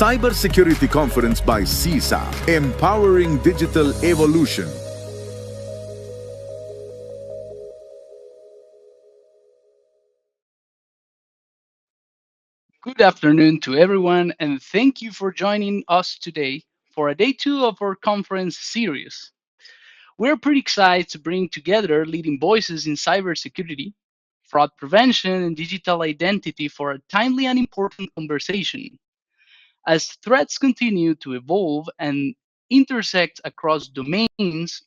Cybersecurity Conference by CSA, empowering digital evolution. Good afternoon to everyone, and thank you for joining us today for a day two of our conference series. We're pretty excited to bring together leading voices in cybersecurity, fraud prevention, and digital identity for a timely and important conversation. As threats continue to evolve and intersect across domains,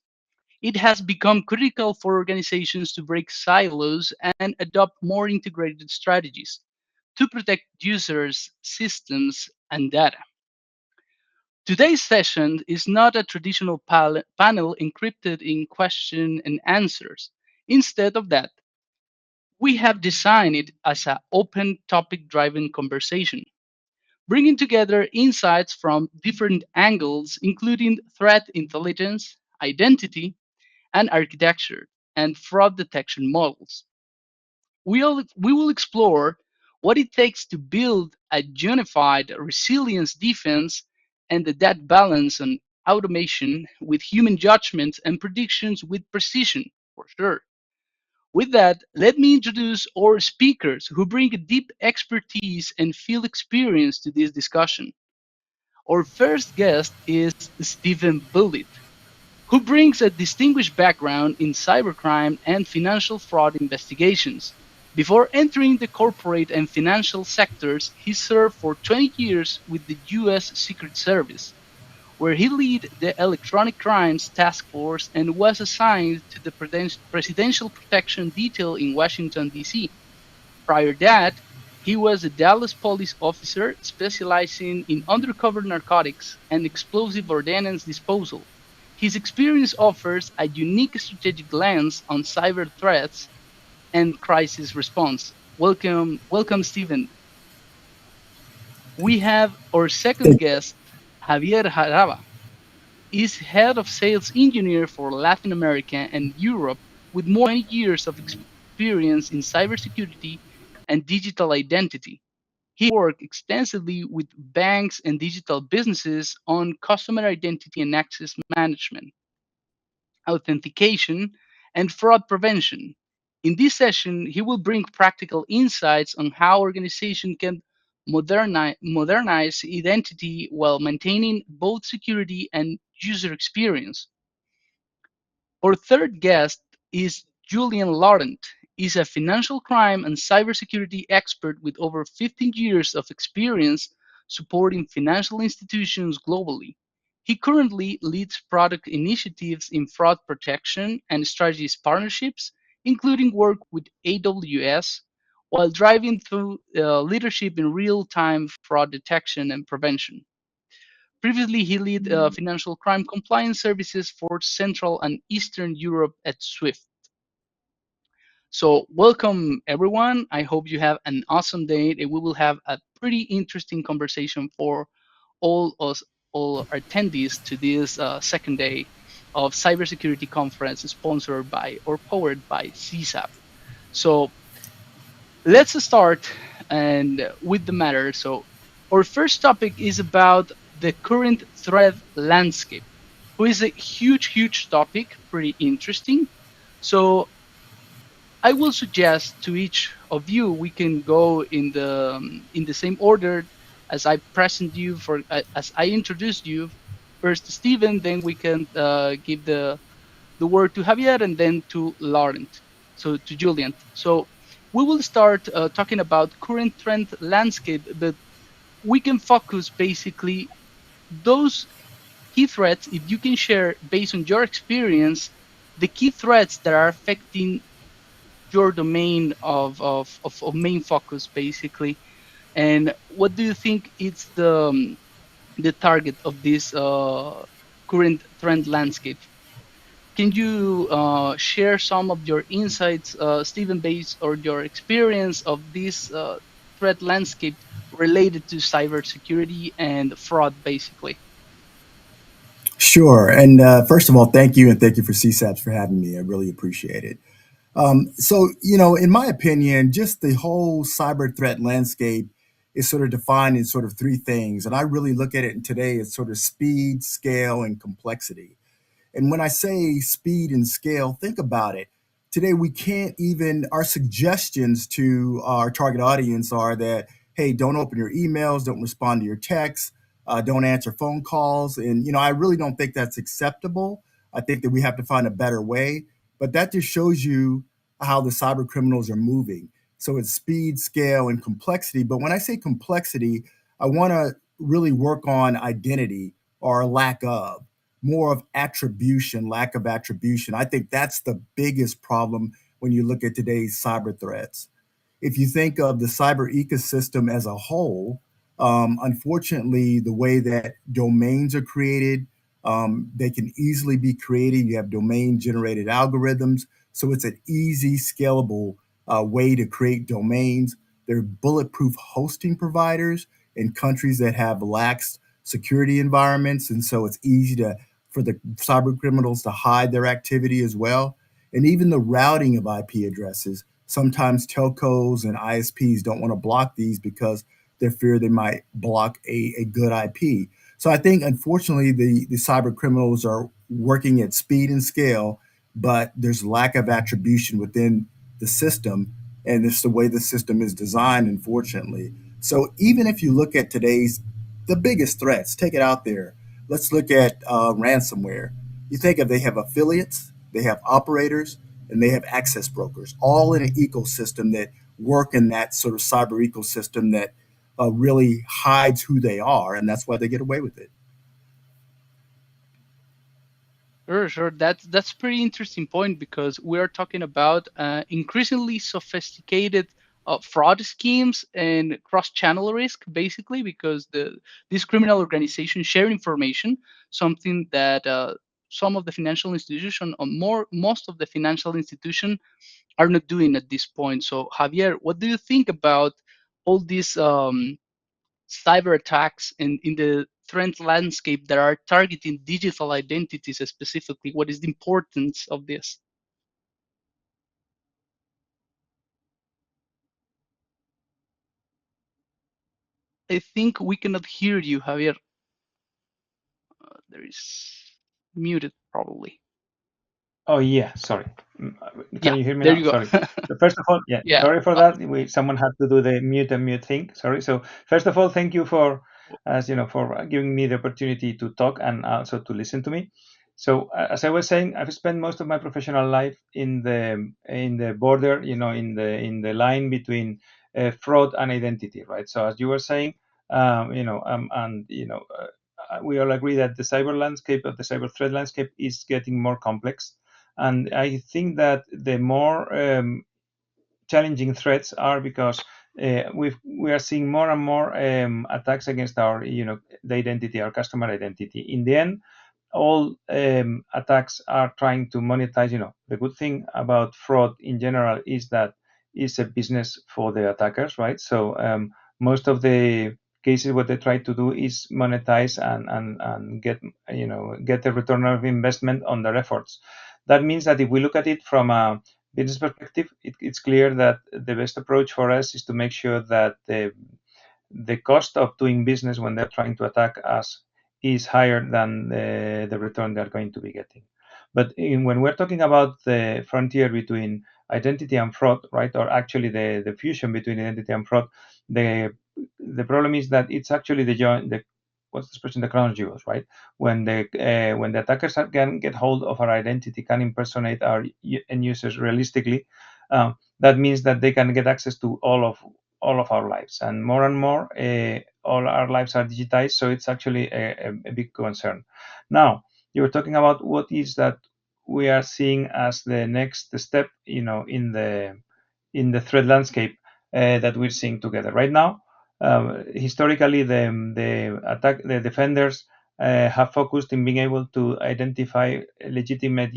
it has become critical for organizations to break silos and adopt more integrated strategies to protect users, systems, and data. Today's session is not a traditional panel encrypted in question and answers. Instead of that, we have designed it as an open topic driven conversation, bringing together insights from different angles, including threat intelligence, identity, and architecture, and fraud detection models. We will explore what it takes to build a unified resilience defense and that balance on automation with human judgment and predictions with precision, for sure. With that, let me introduce our speakers who bring a deep expertise and field experience to this discussion. Our first guest is Stephen Bullitt, who brings a distinguished background in cybercrime and financial fraud investigations. Before entering the corporate and financial sectors, he served for 20 years with the U.S. Secret Service, where he led the Electronic Crimes Task Force and was assigned to the Presidential Protection Detail in Washington, D.C. Prior to that, he was a Dallas police officer specializing in undercover narcotics and explosive ordnance disposal. His experience offers a unique strategic lens on cyber threats and crisis response. Welcome, Stephen. We have our second guest, Javier Jarava. Is head of sales engineer for Latin America and Europe with more than 20 years of experience in cybersecurity and digital identity. He worked extensively with banks and digital businesses on customer identity and access management, authentication, and fraud prevention. In this session, he will bring practical insights on how organizations can modernize identity while maintaining both security and user experience. Our third guest is Julien Laurent. He's a financial crime and cybersecurity expert with over 15 years of experience supporting financial institutions globally. He currently leads product initiatives in fraud protection and strategies partnerships, including work with AWS, while driving through leadership in real-time fraud detection and prevention. Previously, he led financial crime compliance services for Central and Eastern Europe at SWIFT. So, welcome everyone. I hope you have an awesome day, and we will have a pretty interesting conversation for all attendees to this second day of Cybersecurity Conference, sponsored by or powered by CSAP. So, let's start and with the matter. So, our first topic is about the current threat landscape, which is a huge topic, pretty interesting. So I will suggest to each of you we can go in the same order as I present you for as I introduced you. First, Stephen, then we can give the word to Javier, and then to Laurent, so to Julien. So we will start talking about current trend landscape, but we can focus basically those key threats. If you can share based on your experience, the key threats that are affecting your domain of main focus, basically, and what do you think is the target of this current trend landscape? Can you share some of your insights, Stephen, based on your experience of this threat landscape related to cybersecurity and fraud, basically? Sure. And first of all, thank you. And thank you for CSAPs for having me. I really appreciate it. So, in my opinion, just the whole cyber threat landscape is sort of defined in sort of three things. And I really look at it today as sort of speed, scale, and complexity. And when I say speed and scale, think about it. Today, we can't even, our suggestions to our target audience are that, hey, don't open your emails, don't respond to your texts, don't answer phone calls. And, I really don't think that's acceptable. I think that we have to find a better way. But that just shows you how the cyber criminals are moving. So it's speed, scale, and complexity. But when I say complexity, I want to really work on identity or lack of, more of attribution, lack of attribution. I think that's the biggest problem when you look at today's cyber threats. If you think of the cyber ecosystem as a whole, unfortunately, the way that domains are created, they can easily be created. You have domain generated algorithms. So it's an easy, scalable way to create domains. They're bulletproof hosting providers in countries that have lax security environments. And so it's easy for the cyber criminals to hide their activity as well. And even the routing of IP addresses. Sometimes telcos and ISPs don't want to block these because they fear they might block a good IP. So I think, unfortunately, the cyber criminals are working at speed and scale, but there's lack of attribution within the system, and it's the way the system is designed, unfortunately. So even if you look at the biggest threats, take it out there. Let's look at ransomware. You think of, they have affiliates, they have operators, and they have access brokers, all in an ecosystem that work in that sort of cyber ecosystem that really hides who they are, and that's why they get away with it. Sure. That's pretty interesting point, because we are talking about increasingly sophisticated fraud schemes and cross-channel risk, basically, because these criminal organizations share information, something that some of the financial institutions, or most of the financial institutions, are not doing at this point. So, Javier, what do you think about all these cyber attacks in the threat landscape that are targeting digital identities specifically? What is the importance of this? I think we cannot hear you, Javier. There is muted, probably. Oh yeah, sorry. Can you hear me there now? You go. Sorry. So first of all, Yeah. sorry for that. Someone had to do the mute and mute thing. Sorry. So first of all, thank you for giving me the opportunity to talk and also to listen to me. So as I was saying, I've spent most of my professional life in the border, in the line between fraud and identity, right? So as you were saying, we all agree that the cyber landscape of the cyber threat landscape is getting more complex. And I think that the more challenging threats are because we are seeing more and more attacks against our, the identity, our customer identity. In the end, all attacks are trying to monetize. The good thing about fraud in general is that it's a business for the attackers, right? So most of the cases, what they try to do is monetize and get a return of investment on their efforts. That means that if we look at it from a business perspective, it's clear that the best approach for us is to make sure that the cost of doing business when they're trying to attack us is higher than the return they're going to be getting. But when we're talking about the frontier between identity and fraud, right, or actually the fusion between identity and fraud, the problem is that it's actually what's the expression, the crown jewels, right? When the attackers can get hold of our identity, can impersonate our end users realistically, that means that they can get access to all of our lives, and more all our lives are digitized. So it's actually a big concern. Now, you were talking about what is that we are seeing as the next step, in the threat landscape that we're seeing together right now. Historically, the defenders have focused in being able to identify legitimate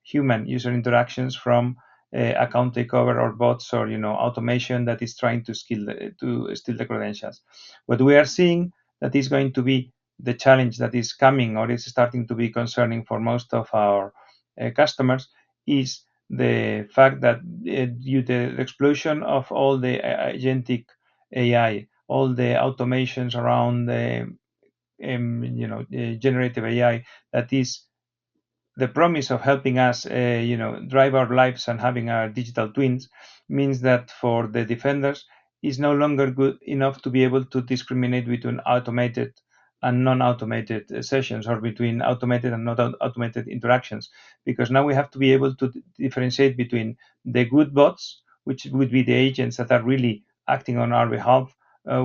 human user interactions from account takeover or bots or automation that is trying to steal the credentials. What we are seeing that is going to be the challenge that is coming, or is starting to be concerning for most of our customers, is the fact that due to the explosion of all the agentic AI, all the automations around the generative AI, that is the promise of helping us drive our lives and having our digital twins, means that for the defenders is no longer good enough to be able to discriminate between automated and non-automated sessions, or between automated and not automated interactions, because now we have to be able to differentiate between the good bots, which would be the agents that are really acting on our behalf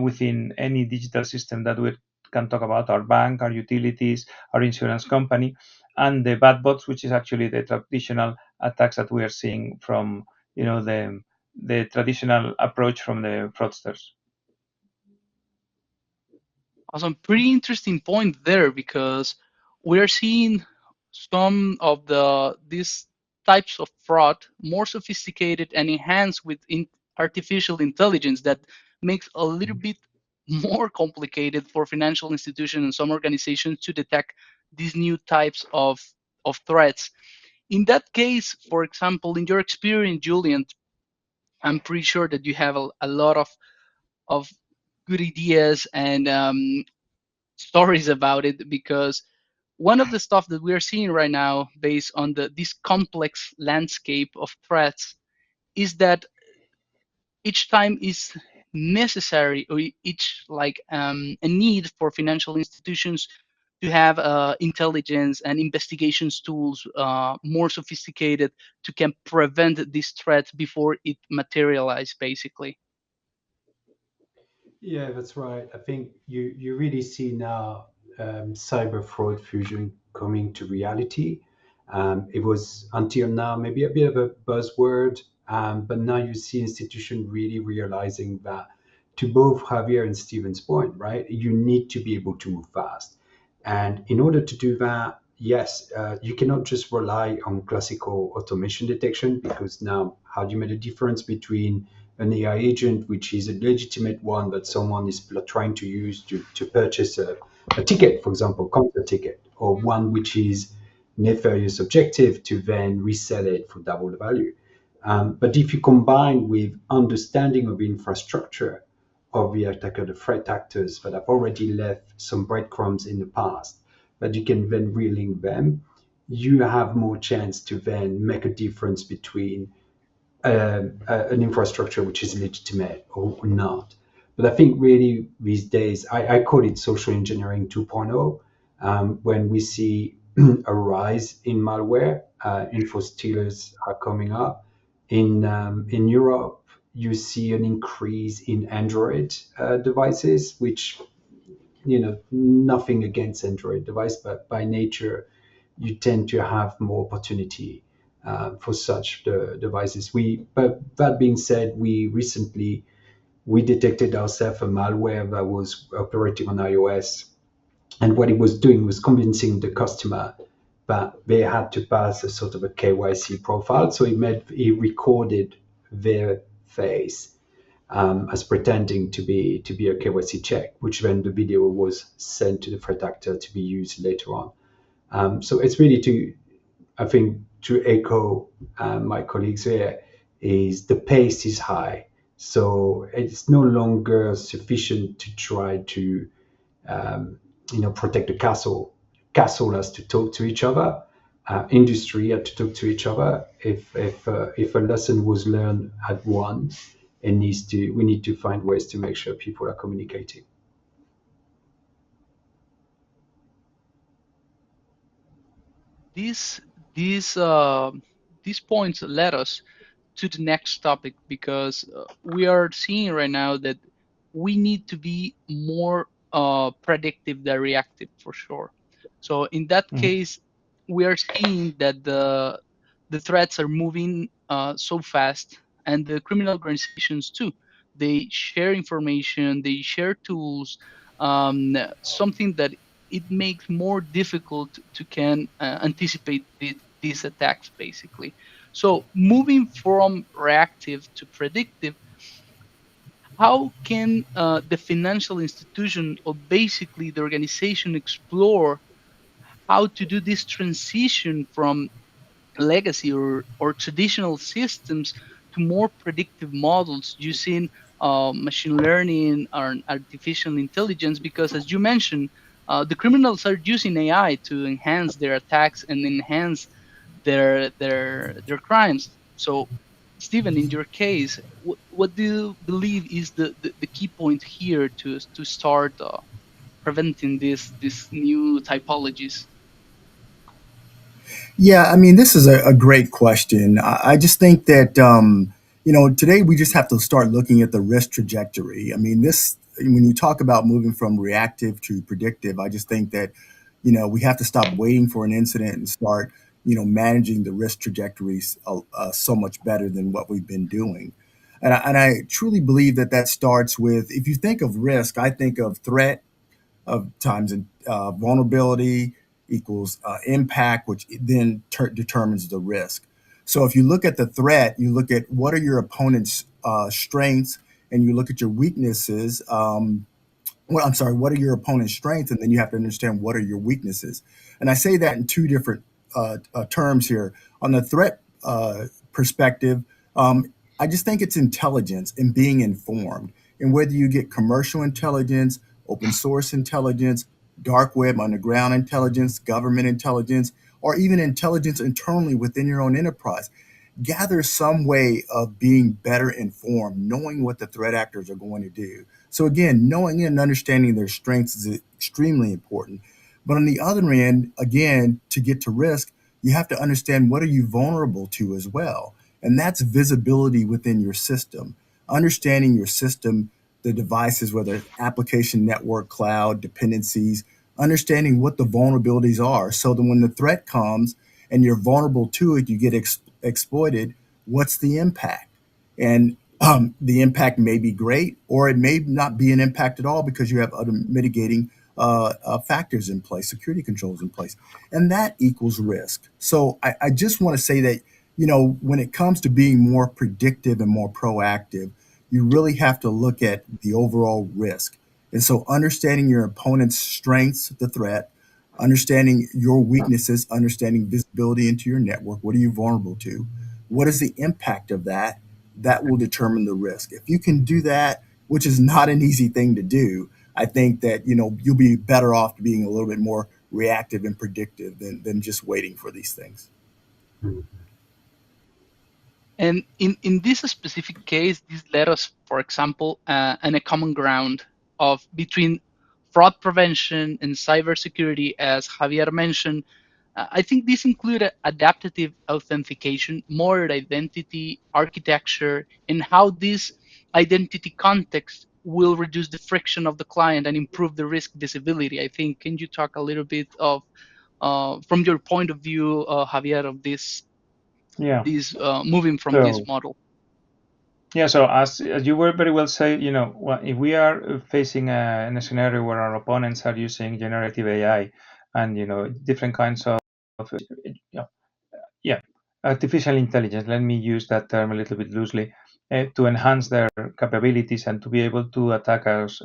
within any digital system that we can talk about, our bank, our utilities, our insurance company, and the bad bots, which is actually the traditional attacks that we are seeing from the traditional approach from the fraudsters. Awesome, pretty interesting point there, because we are seeing some of these types of fraud more sophisticated and enhanced with artificial intelligence that makes a little bit more complicated for financial institutions and some organizations to detect these new types of threats. In that case, for example, in your experience, Julien, I'm pretty sure that you have a lot of good ideas and stories about it, because one of the stuff that we are seeing right now, based on this complex landscape of threats, is that each time is necessary, or each like a need for financial institutions to have intelligence and investigations tools more sophisticated to can prevent these threats before it materialize, basically. Yeah, that's right. I think you really see now cyber fraud fusion coming to reality. It was until now maybe a bit of a buzzword, but now you see institutions really realizing that, to both Javier and Steven's point, right? You need to be able to move fast. And in order to do that, yes, you cannot just rely on classical automation detection, because now how do you make a difference between an AI agent, which is a legitimate one that someone is trying to use to purchase a ticket, for example, concert ticket, or one which is nefarious objective to then resell it for double the value. But if you combine with understanding of infrastructure of the attacker, the threat actors that have already left some breadcrumbs in the past, that you can then relink them, you have more chance to then make a difference between an infrastructure which is legitimate or not. But I think really these days, I call it social engineering 2.0, when we see a rise in malware, info stealers are coming up. In Europe, you see an increase in Android devices, which, nothing against Android device, but by nature, you tend to have more opportunity for such devices. But that being said, we detected ourselves a malware that was operating on iOS, and what it was doing was convincing the customer that they had to pass a sort of a KYC profile. So it recorded their face as pretending to be a KYC check, which then the video was sent to the threat actor to be used later on. So it's really I think, to echo my colleagues here, is the pace is high. So it's no longer sufficient to try to, protect the castle. Castle has to talk to each other. Industry had to talk to each other. If a lesson was learned at one, we need to find ways to make sure people are communicating. These these points led us to the next topic, because we are seeing right now that we need to be more predictive than reactive, for sure. So in that case, we are seeing that the threats are moving so fast, and the criminal organizations too. They share information, they share tools, something that it makes more difficult to can anticipate these attacks, basically. So moving from reactive to predictive, how can the financial institution, or basically the organization, explore how to do this transition from legacy or traditional systems to more predictive models using machine learning or artificial intelligence, because as you mentioned, the criminals are using AI to enhance their attacks and enhance their crimes. So, Stephen, in your case, what do you believe is the key point here to start preventing these new typologies? Yeah, I mean, this is a great question. I just think that, today we just have to start looking at the risk trajectory. I mean, when you talk about moving from reactive to predictive, I just think that, we have to stop waiting for an incident and start, managing the risk trajectories so much better than what we've been doing. And I truly believe that that starts with, if you think of risk, I think of threat of times vulnerability equals impact, which then determines the risk. So if you look at the threat, you look at what are your opponent's strengths, and you look at your weaknesses. What are your opponent's strengths, and then you have to understand what are your weaknesses. And I say that in two different terms here. On the threat perspective, I just think it's intelligence and being informed. And whether you get commercial intelligence, open source intelligence, dark web, underground intelligence, government intelligence, or even intelligence internally within your own enterprise, gather some way of being better informed, knowing what the threat actors are going to do. So again, knowing and understanding their strengths is extremely important. But on the other end, again, to get to risk, you have to understand what are you vulnerable to as well. And that's visibility within your system. Understanding your system, the devices, whether it's application, network, cloud, dependencies, understanding what the vulnerabilities are. So that when the threat comes and you're vulnerable to it, you get exploited, what's the impact? And the impact may be great, or it may not be an impact at all because you have other mitigating factors in place, security controls in place, and that equals risk. So I just want to say that, when it comes to being more predictive and more proactive, you really have to look at the overall risk. And so understanding your opponent's strengths, the threat, understanding your weaknesses, understanding visibility into your network. What are you vulnerable to? What is the impact of that? That will determine the risk. If you can do that, which is not an easy thing to do, I think that, you'll be better off being a little bit more reactive and predictive than just waiting for these things. And in this specific case, this led us, for example, in a common ground of between fraud prevention and cybersecurity, as Javier mentioned. I think this included adaptive authentication, modern identity architecture, and how this identity context will reduce the friction of the client and improve the risk visibility. I think, can you talk a little bit of, from your point of view, Javier, of this moving from this model? Yeah, so as you were very well said, if we are facing in a scenario where our opponents are using generative AI and different kinds of artificial intelligence, let me use that term a little bit loosely, to enhance their capabilities and to be able to attack us,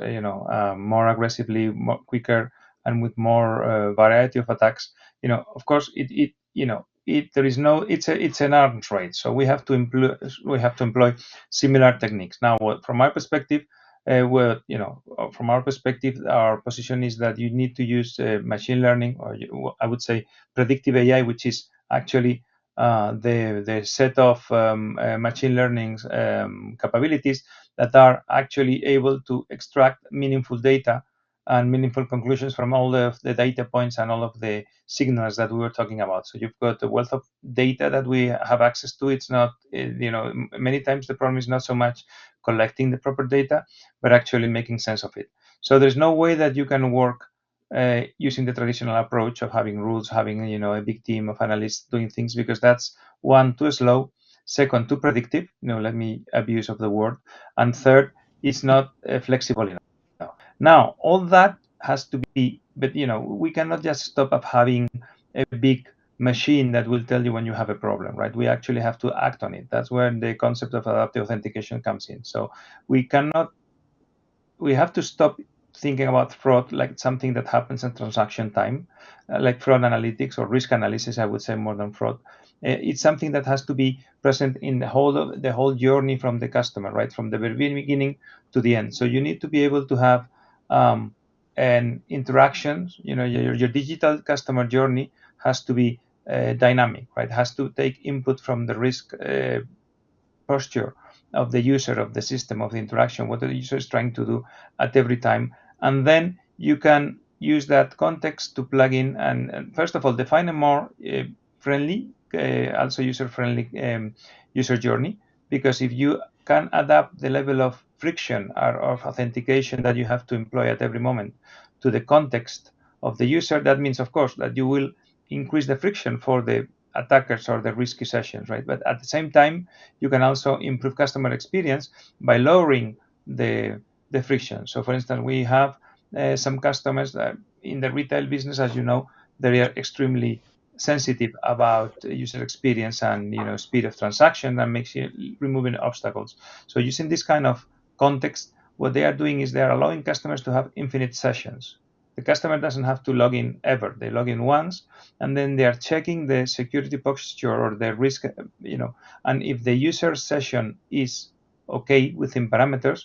more aggressively, more quicker, and with more variety of attacks. Of course, there is no, it's an arms race. So we have to employ similar techniques. Now, from our perspective, our position is that you need to use machine learning, or I would say predictive AI, which is actually the set of machine learning capabilities that are actually able to extract meaningful data and meaningful conclusions from all of the data points and all of the signals that we were talking about. So you've got a wealth of data that we have access to. It's not, many times the problem is not so much collecting the proper data, but actually making sense of it. So there's no way that you can work using the traditional approach of having rules, having a big team of analysts doing things, because that's one, too slow. Second, too predictive. Let me abuse of the word. And third, it's not flexible enough. Now, all that has to be, but we cannot just stop at having a big machine that will tell you when you have a problem, right? We actually have to act on it. That's where the concept of adaptive authentication comes in. So we have to stop thinking about fraud like something that happens in transaction time, like fraud analytics or risk analysis, I would say, more than fraud. It's something that has to be present in the whole journey from the customer, right, from the very beginning to the end. So you need to be able to have an interaction. Your digital customer journey has to be dynamic, right? Has to take input from the risk posture of the user, of the system, of the interaction, what the user is trying to do at every time. And then you can use that context to plug in and first of all, define a more friendly, also user-friendly user journey. Because if you can adapt the level of friction or of authentication that you have to employ at every moment to the context of the user, that means, of course, that you will increase the friction for the attackers or the risky sessions, right? But at the same time, you can also improve customer experience by lowering the friction. So, for instance, we have some customers that in the retail business, as you know, they are extremely sensitive about user experience and speed of transaction, and makes you removing obstacles. So, using this kind of context, what they are doing is they are allowing customers to have infinite sessions. The customer doesn't have to log in ever. They log in once, and then they are checking the security posture or the risk, and if the user session is okay within parameters,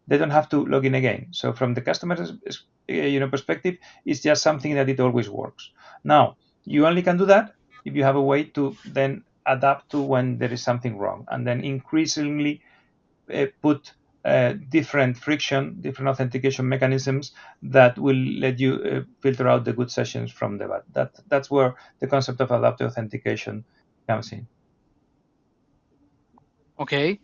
they don't have to log in again. So from the customer's perspective, it's just something that it always works. Now, you only can do that if you have a way to then adapt to when there is something wrong, and then increasingly put different friction, different authentication mechanisms that will let you filter out the good sessions from the bad. That's where the concept of adaptive authentication comes in. Okay.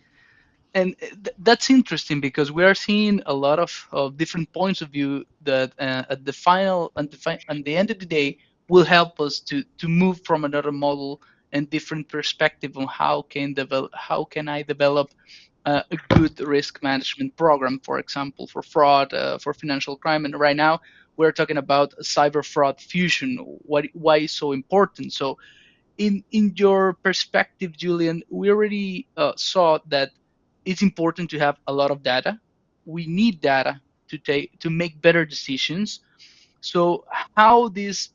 And that's interesting because we are seeing a lot of different points of view that at the end of the day will help us to move from another model and different perspective on how can I develop a good risk management program, for example, for fraud, for financial crime. And right now we're talking about cyber fraud fusion. Why is so important? So in your perspective, Julien, we already saw that it's important to have a lot of data. We need data to make better decisions. So how this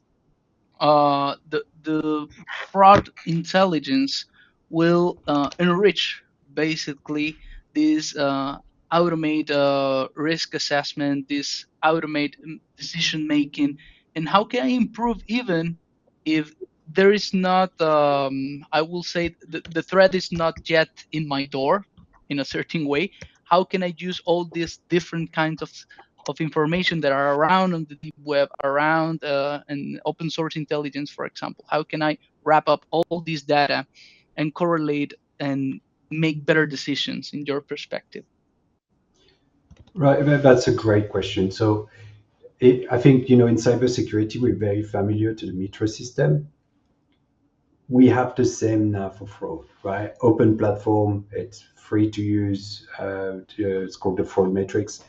the fraud intelligence will enrich basically this automate risk assessment, this automate decision making, and how can I improve even if there is not, I will say the threat is not yet in my door in a certain way. How can I use all these different kinds of information that are around on the deep web, around and open source intelligence, for example? How can I wrap up all this data and correlate and make better decisions in your perspective? Right, that's a great question. So I think, in cybersecurity, we're very familiar to the Mitra system. We have the same now for fraud, right? Open platform, it's free to use. It's called the fraud matrix.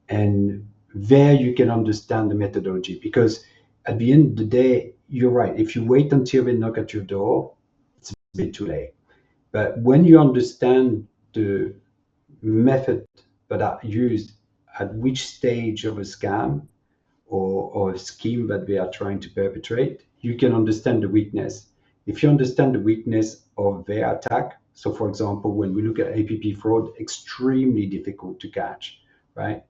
And there you can understand the methodology, because at the end of the day, you're right. If you wait until they knock at your door, it's a bit too late. But when you understand the method that are used at which stage of a scam or a scheme that they are trying to perpetrate, you can understand the weakness. If you understand the weakness of their attack, so for example, when we look at APP fraud, extremely difficult to catch, right?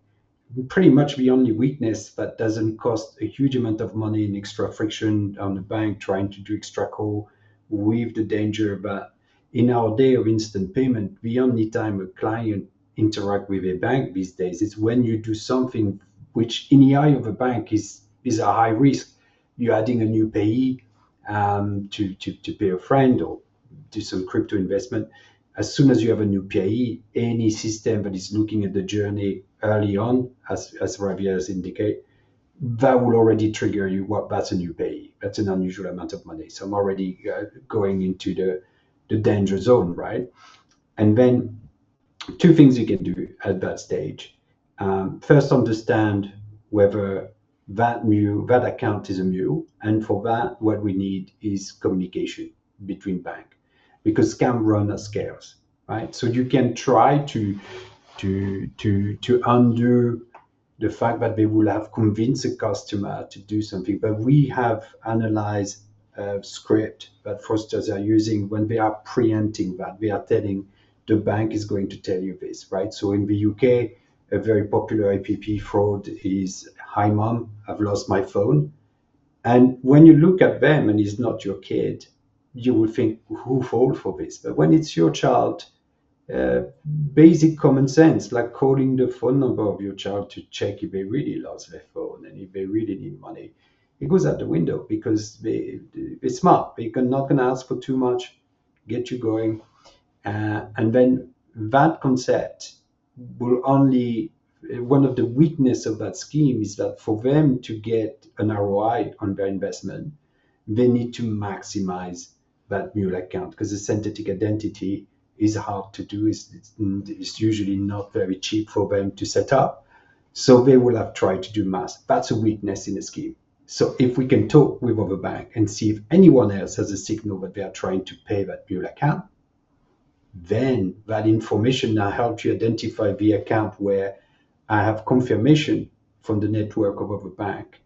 Pretty much the only weakness that doesn't cost a huge amount of money in extra friction on the bank trying to do extra call, with the danger that in our day of instant payment, the only time a client interact with a bank these days is when you do something which in the eye of a bank is a high risk. You're adding a new payee to pay a friend or do some crypto investment. As soon as you have a new payee, any system that is looking at the journey early on, as Javier has indicated, that will already trigger you. What, that's a new payee. That's an unusual amount of money. So I'm already going into the danger zone, right? And then two things you can do at that stage. First, understand whether that account is a mule, and for that, what we need is communication between bank, because scam run at scales, right? So you can try to undo the fact that they will have convinced a customer to do something. But we have analyzed a script that fraudsters are using when they are preempting that. They are telling the bank is going to tell you this, right? So in the UK, a very popular APP fraud is, "Hi mom, I've lost my phone." And when you look at them and it's not your kid, you will think, who fall for this? But when it's your child, basic common sense, like calling the phone number of your child to check if they really lost their phone and if they really need money, it goes out the window because they're smart. They're not going to ask for too much, get you going. And then that concept will only, one of the weakness of that scheme is that for them to get an ROI on their investment, they need to maximize that mule account because the synthetic identity is hard to do. It's usually not very cheap for them to set up. So they will have tried to do mass. That's a weakness in the scheme. So if we can talk with other bank and see if anyone else has a signal that they are trying to pay that mule account, then that information now helps you identify the account where I have confirmation from the network of other bank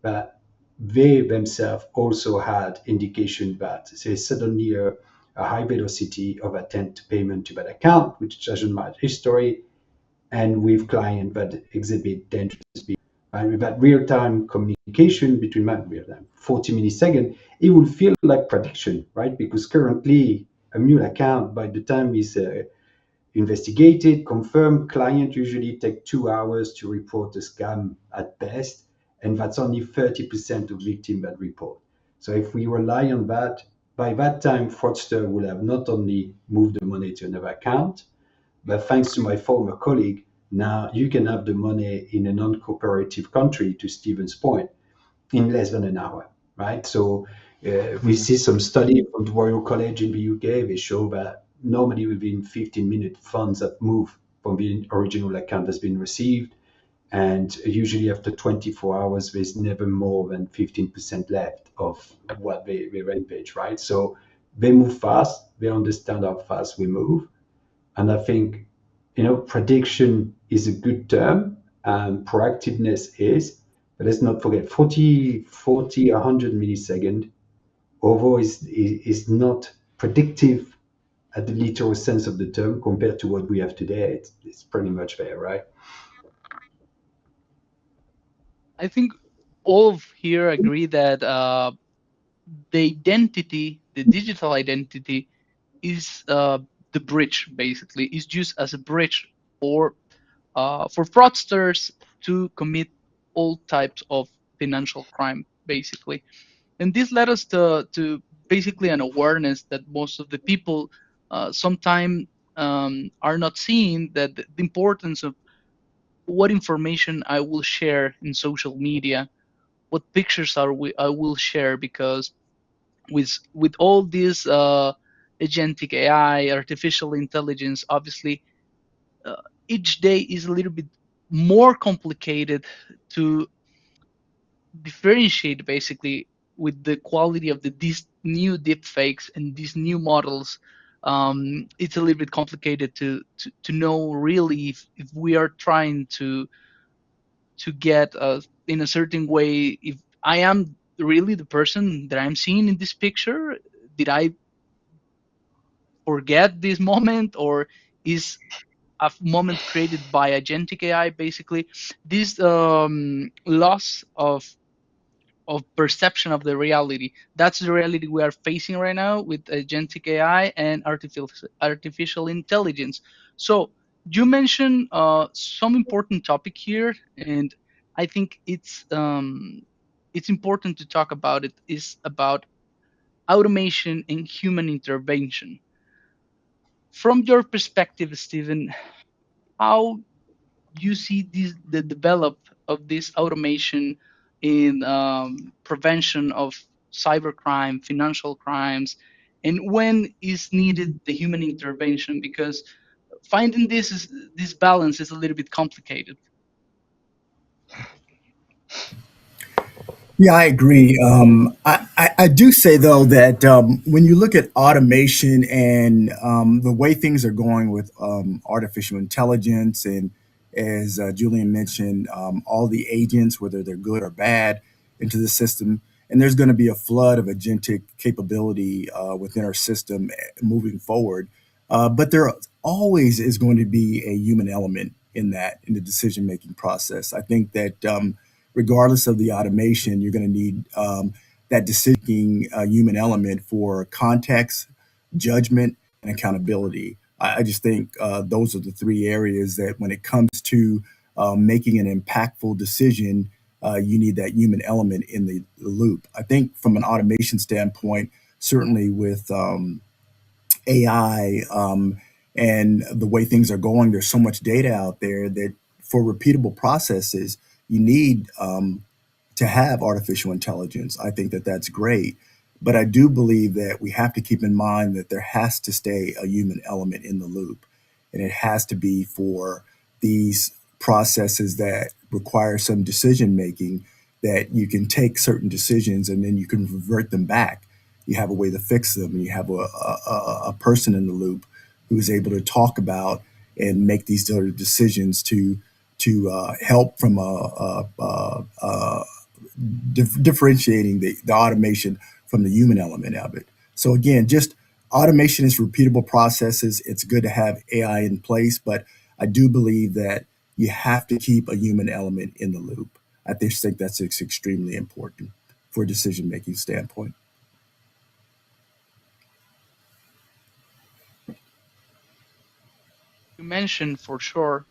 that they themselves also had indication that there's suddenly a high velocity of attempt payment to that account, which doesn't match history, and with client that exhibit dangerous behavior. And with that real-time communication between real-time 40 milliseconds, it will feel like prediction, right? Because currently a mule account, by the time it's investigated, confirmed, client usually take 2 hours to report a scam at best, and that's only 30% of victims that report. So if we rely on that, by that time, fraudster will have not only moved the money to another account, but thanks to my former colleague, now you can have the money in a non-cooperative country, to Stephen's point, in less than an hour, right? So we see some study from the Royal College in the UK. They show that normally within 15 minutes, funds that move from the original account has been received. And usually after 24 hours, there's never more than 15% left of what they rampage, right? So they move fast. They understand how fast we move. And I think, prediction is a good term, and proactiveness is, but let's not forget 40, 100 milliseconds, although is not predictive at the literal sense of the term compared to what we have today. It's pretty much there, right? I think all of here agree that the identity, the digital identity, is the bridge. Basically, is used as a bridge for fraudsters to commit all types of financial crime, basically. And this led us to basically an awareness that most of the people sometimes are not seeing, that the importance of what information I will share in social media, what pictures I will share, because with all this agentic AI, artificial intelligence, obviously each day is a little bit more complicated to differentiate, basically, with the quality of these new deepfakes and these new models. It's a little bit complicated to know really if we are trying to get in a certain way, if I am really the person that I'm seeing in this picture. Did I forget this moment, or is a moment created by agentic AI? Basically, this loss of perception of the reality. That's the reality we are facing right now with agentic AI and artificial intelligence. So you mentioned some important topic here, and I think it's important to talk about it. Is about automation and human intervention. From your perspective, Stephen, how you see the develop of this automation in prevention of cybercrime, financial crimes, and when is needed the human intervention? Because finding this balance is a little bit complicated. Yeah, I agree. I do say, though, that when you look at automation and the way things are going with artificial intelligence and as Julien mentioned, all the agents, whether they're good or bad, into the system. And there's going to be a flood of agentic capability within our system moving forward. But there always is going to be a human element in the decision-making process. I think that regardless of the automation, you're going to need that decision human element for context, judgment, and accountability. I just think those are the three areas that when it comes to making an impactful decision, you need that human element in the loop. I think from an automation standpoint, certainly with AI and the way things are going, there's so much data out there that for repeatable processes, you need to have artificial intelligence. I think that that's great. But I do believe that we have to keep in mind that there has to stay a human element in the loop. And it has to be for these processes that require some decision making, that you can take certain decisions and then you can revert them back. You have a way to fix them, and you have a person in the loop who is able to talk about and make these decisions to help from differentiating the automation from the human element of it. So again, just automation is repeatable processes. It's good to have AI in place, but I do believe that you have to keep a human element in the loop. I just think that's extremely important for a decision-making standpoint. You mentioned for sure,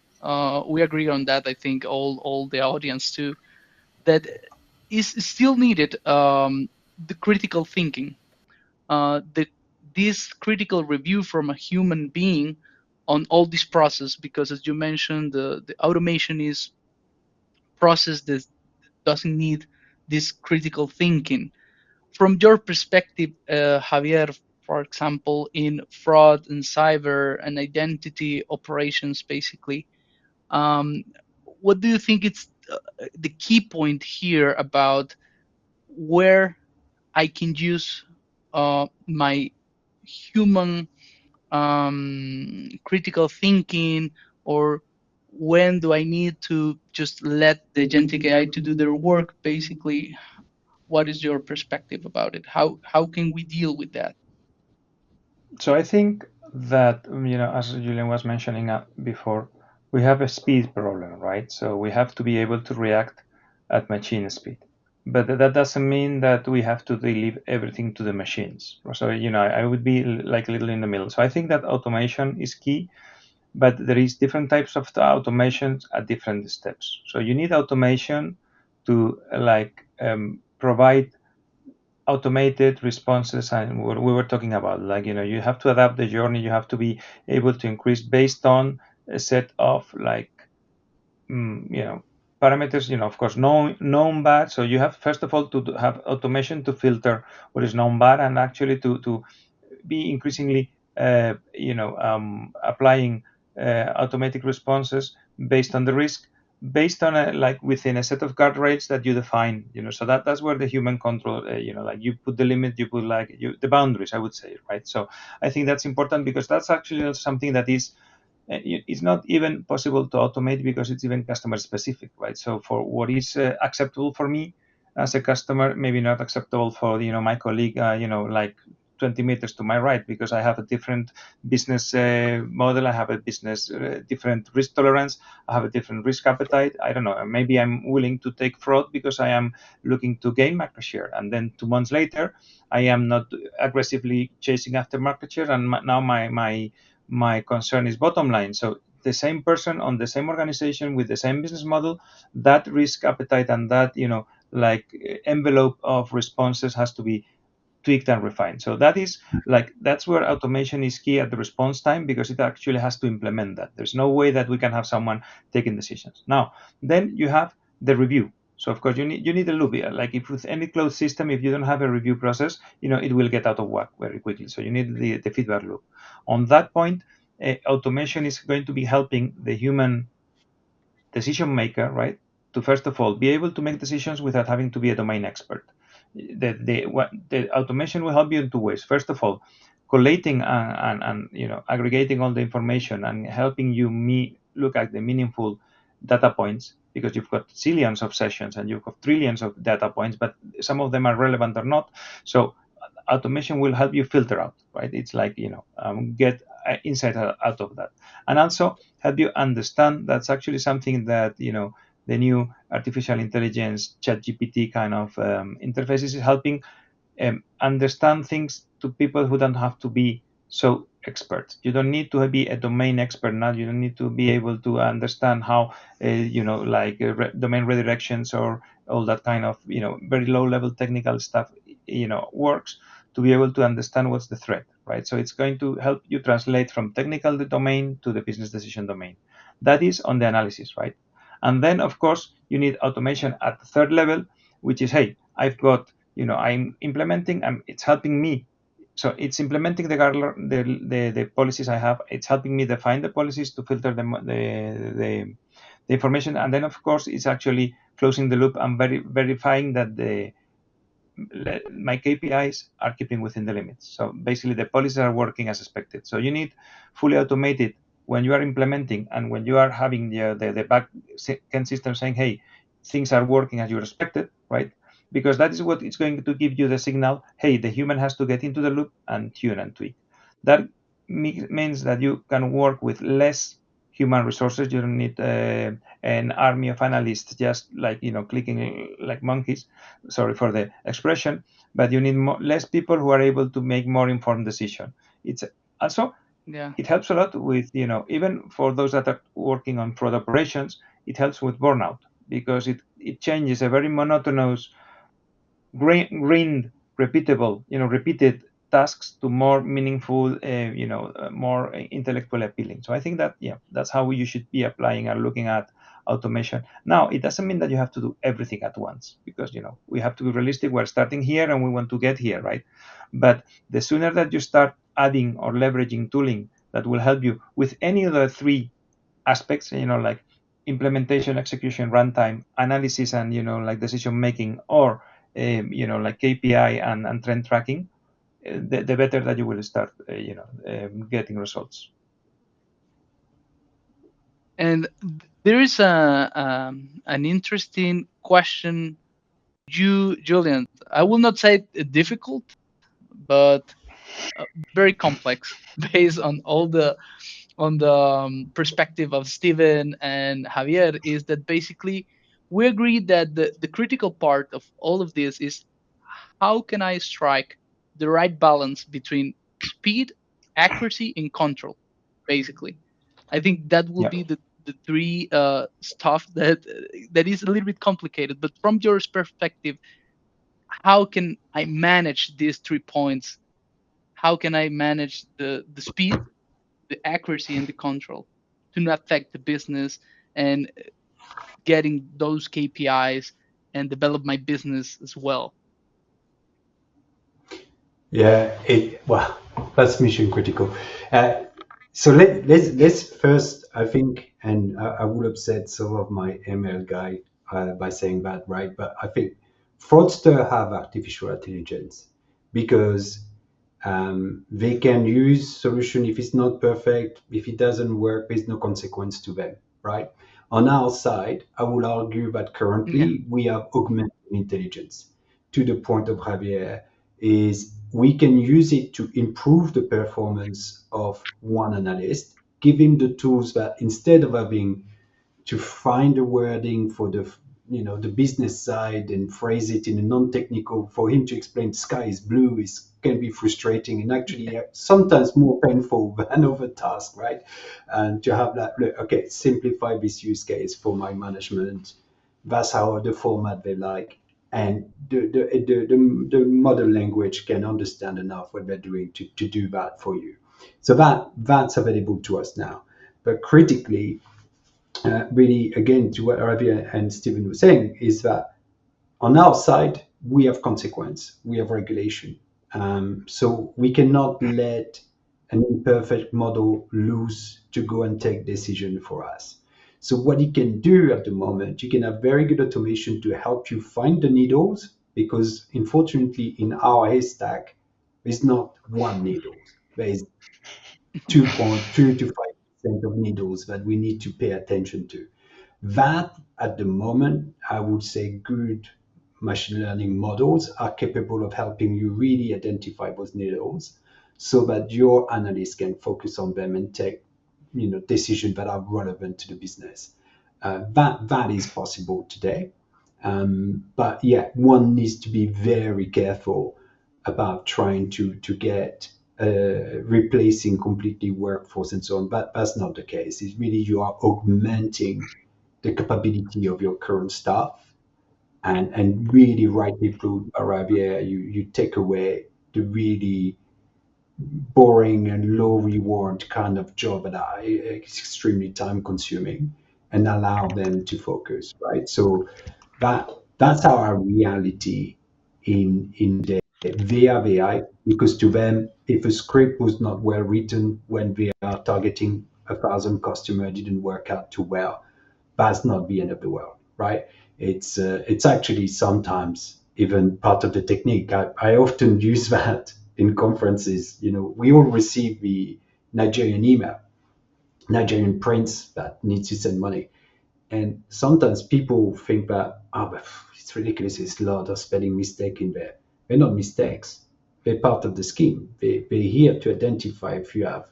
we agree on that. I think all the audience too, that is still needed the critical thinking, this critical review from a human being on all this process, because as you mentioned, the automation is process that doesn't need this critical thinking. From your perspective, Javier, for example, in fraud and cyber and identity operations, basically, what do you think is the key point here about where I can use my human critical thinking, or when do I need to just let the agentic AI to do their work? Basically, what is your perspective about it? How can we deal with that? So I think that, as Julien was mentioning before, we have a speed problem, right? So we have to be able to react at machine speed. But that doesn't mean that we have to leave everything to the machines. So, I would be like a little in the middle. So I think that automation is key, but there is different types of automations at different steps. So you need automation to provide automated responses, and what we were talking about, you have to adapt the journey, you have to be able to increase based on a set of parameters, of course, known bad. So you have, first of all, to have automation to filter what is known bad, and actually to be increasingly applying automatic responses based on the risk, based on within a set of guardrails that you define, so that's where the human control, you put the limit, you put the boundaries, I would say, right? So I think that's important, because that's actually something that is it's not even possible to automate, because it's even customer specific, right? So for what is acceptable for me as a customer, maybe not acceptable for my colleague, 20 meters to my right, because I have a different business model, I have a business different risk tolerance, I have a different risk appetite. I don't know, maybe I'm willing to take fraud because I am looking to gain market share, and then 2 months later I am not aggressively chasing after market share, and now my concern is bottom line. So the same person on the same organization with the same business model, that risk appetite and that envelope of responses has to be tweaked and refined. So that's where automation is key at the response time, because it actually has to implement that. There's no way that we can have someone taking decisions. Now, then you have the review. So of course you need a loop here. Like if with any closed system, if you don't have a review process, it will get out of whack very quickly. So you need the feedback loop. On that point, automation is going to be helping the human decision maker, right, to first of all be able to make decisions without having to be a domain expert. The automation will help you in 2 ways. First of all, collating and aggregating all the information and helping you look at the meaningful data points, because you've got zillions of sessions and you've got trillions of data points, but some of them are relevant or not. So automation will help you filter out, right? It's like, get insight out of that, and also help you understand. That's actually something that, the new artificial intelligence ChatGPT kind of interfaces is helping understand things to people who don't have to be so experts. You don't need to be a domain expert now. You don't need to be able to understand how, domain redirections or all that kind of, very low level technical stuff, works, to be able to understand what's the threat, right? So it's going to help you translate from technical domain to the business decision domain. That is on the analysis, right? And then, of course, you need automation at the third level, which is, hey, I've got, I'm implementing, it's helping me. So it's implementing the policies I have. It's helping me define the policies to filter the information. And then, of course, it's actually closing the loop and verifying that my KPIs are keeping within the limits. So basically, the policies are working as expected. So you need fully automated when you are implementing and when you are having the back end system saying, hey, things are working as you expected, right? Because that is what it's going to give you the signal, hey, the human has to get into the loop and tune and tweak. That means that you can work with less human resources. You don't need an army of analysts just like, clicking like monkeys. Sorry for the expression, but you need less people who are able to make more informed decision. It's also, it helps a lot with, even for those that are working on fraud operations, it helps with burnout, because it changes a very monotonous, repeatable, repeated tasks to more meaningful, more intellectually appealing. So I think that, that's how you should be applying and looking at automation. Now, it doesn't mean that you have to do everything at once, because, we have to be realistic. We're starting here and we want to get here, right? But the sooner that you start adding or leveraging tooling that will help you with any of the three aspects, like implementation, execution, runtime, analysis, and, like decision making, or like KPI and trend tracking, the better that you will start, getting results. And there is an interesting question, Julien. I will not say difficult, but very complex, based on all the perspective of Steven and Javier, is that basically we agree that the critical part of all of this is, how can I strike the right balance between speed, accuracy, and control, basically. I think that will be the three stuff that is a little bit complicated. But from your perspective, how can I manage these 3 points? How can I manage the speed, the accuracy, and the control to not affect the business and getting those KPIs and develop my business as well? Yeah, well, that's mission critical. So let's first, I think, and I would upset some of my ML guy by saying that, right? But I think fraudsters have artificial intelligence because they can use solution if it's not perfect, if it doesn't work, there's no consequence to them, right? On our side, I would argue that currently we have augmented intelligence to the point of Javier is we can use it to improve the performance of one analyst, give him the tools that instead of having to find the wording for the business side and phrase it in a non-technical, for him to explain the sky is blue can be frustrating and actually sometimes more painful than other tasks, right? And to have that, okay, simplify this use case for my management. That's how the format they like. And the model language can understand enough what they're doing to do that for you. So that's available to us now. But critically, really, again, to what Javier and Stephen were saying, is that on our side, we have consequence, we have regulation. So we cannot let an imperfect model loose to go and take decision for us. So what you can do at the moment, you can have very good automation to help you find the needles, because unfortunately in our haystack, there's not one needle. There is 2.2 to 5% of needles that we need to pay attention to. That, at the moment, I would say good machine learning models are capable of helping you really identify those needles so that your analyst can focus on them and take decisions that are relevant to the business. That is possible today. But yeah, one needs to be very careful about trying to get replacing completely workforce and so on. But that's not the case. It's really you are augmenting the capability of your current staff, and really rightly put, Arabia, you take away the really boring and low reward kind of job that are extremely time consuming, and allow them to focus, right? So that that's our reality in the via AI, because to them, if a script was not well written when they are targeting 1,000 customers, didn't work out too well, that's not the end of the world, right? It's actually sometimes even part of the technique. I often use that in conferences. We all receive the Nigerian email, Nigerian prince that needs to send money, and sometimes people think that, but it's ridiculous. There's a lot of spelling mistake in there. They're not mistakes. They're part of the scheme. They're here to identify if you have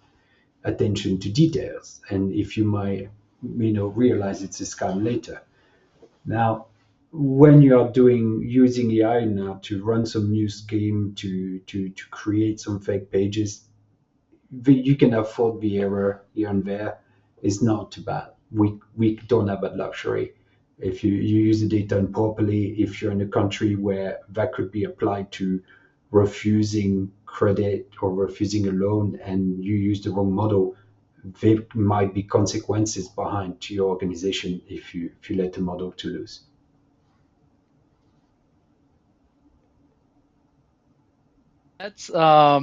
attention to details, and if you might, realize it's a scam later. Now, when you are using AI now to run some new scheme to create some fake pages, you can afford the error here and there. It's not too bad. We don't have that luxury. If you use the data improperly, if you're in a country where that could be applied to refusing credit or refusing a loan, and you use the wrong model, there might be consequences behind to your organization if you let the model to loose. That's a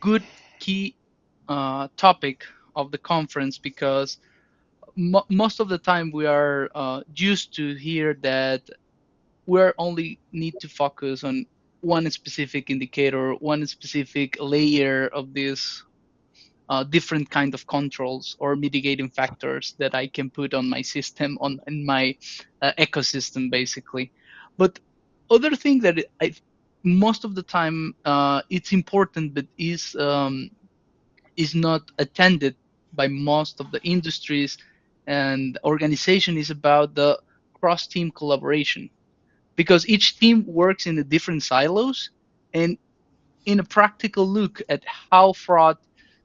good key topic of the conference, because most of the time we are used to hear that we're only need to focus on one specific indicator, one specific layer of this different kind of controls or mitigating factors that I can put on my system, in my ecosystem, basically. But other thing that most of the time it's important, but is not attended by most of the industries and organization, is about the cross-team collaboration, because each team works in the different silos. And in a practical look at how fraud,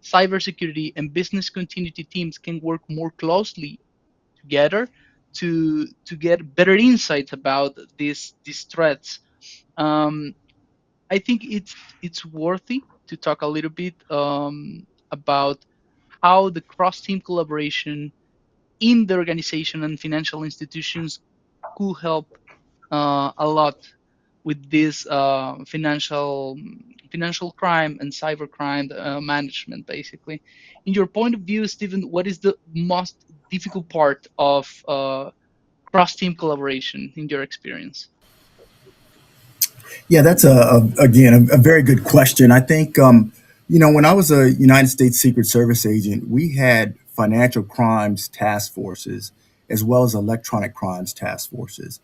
cybersecurity, and business continuity teams can work more closely together to get better insights about these threats. I think it's worthy to talk a little bit about how the cross-team collaboration in the organization and financial institutions could help a lot with this financial crime and cybercrime management, basically. In your point of view, Stephen, what is the most difficult part of cross-team collaboration in your experience? Yeah, that's again a very good question. I think when I was a United States Secret Service agent, we had financial crimes task forces as well as electronic crimes task forces.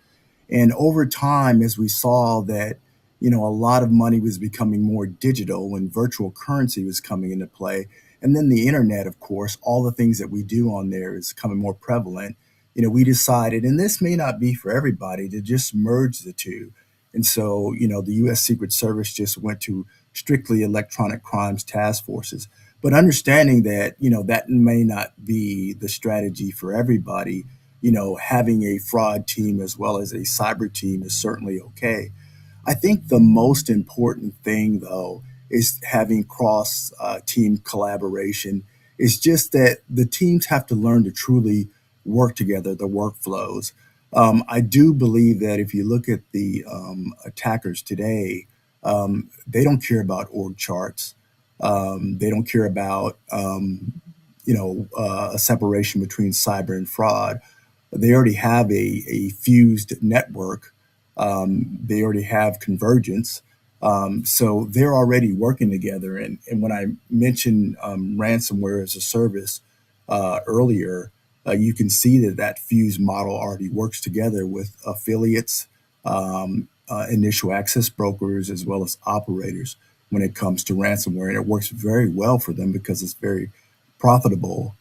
And over time, as we saw that, a lot of money was becoming more digital and virtual currency was coming into play. And then the internet, of course, all the things that we do on there is becoming more prevalent. We decided, and this may not be for everybody, to just merge the two. And so, the US Secret Service just went to strictly electronic crimes task forces. But understanding that, that may not be the strategy for everybody, having a fraud team as well as a cyber team is certainly okay. I think the most important thing, though, is having cross team collaboration. Is just that the teams have to learn to truly work together, the workflows. I do believe that if you look at the attackers today, they don't care about org charts. They don't care about a separation between cyber and fraud. They already have a fused network. They already have convergence. So they're already working together. And when I mention ransomware as a service, earlier, you can see that fuse model already works together with affiliates, initial access brokers, as well as operators when it comes to ransomware. And it works very well for them because it's very profitable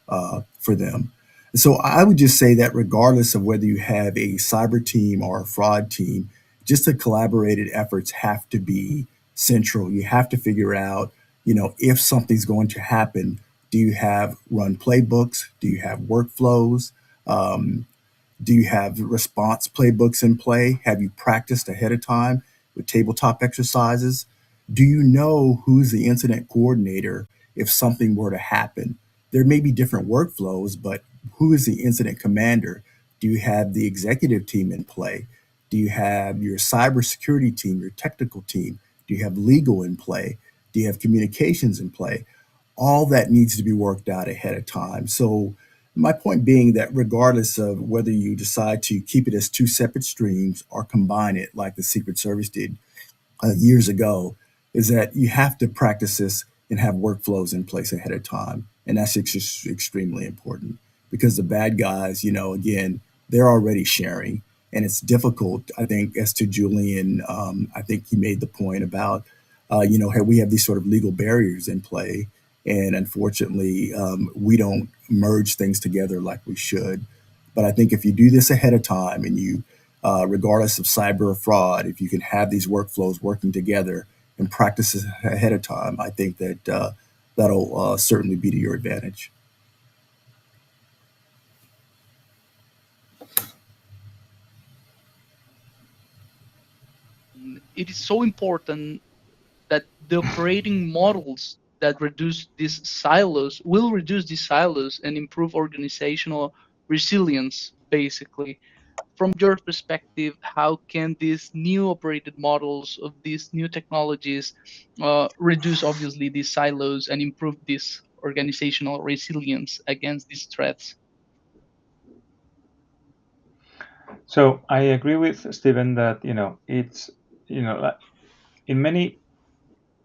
for them. So I would just say that regardless of whether you have a cyber team or a fraud team, just the collaborated efforts have to be central. You have to figure out, if something's going to happen, do you have run playbooks? Do you have workflows? Um, do you have response playbooks in play? Have you practiced ahead of time with tabletop exercises? Do you know who's the incident coordinator if something were to happen? There may be different workflows, but who is the incident commander? Do you have the executive team in play? Do you have your cybersecurity team, your technical team? Do you have legal in play? Do you have communications in play? All that needs to be worked out ahead of time. So my point being that regardless of whether you decide to keep it as two separate streams or combine it like the Secret Service did years ago, is that you have to practice this and have workflows in place ahead of time. And that's just extremely important because the bad guys, again, they're already sharing. And it's difficult, I think, as to Julian, I think he made the point about, hey, we have these sort of legal barriers in play. And unfortunately, we don't merge things together like we should. But I think if you do this ahead of time and you, regardless of cyber or fraud, if you can have these workflows working together and practice it ahead of time, I think that that'll certainly be to your advantage. It is so important that the operating models that reduce these silos will reduce these silos and improve organizational resilience, basically. From your perspective, how can these new operated models of these new technologies reduce, obviously, these silos and improve this organizational resilience against these threats? So I agree with Stephen that it's like in many,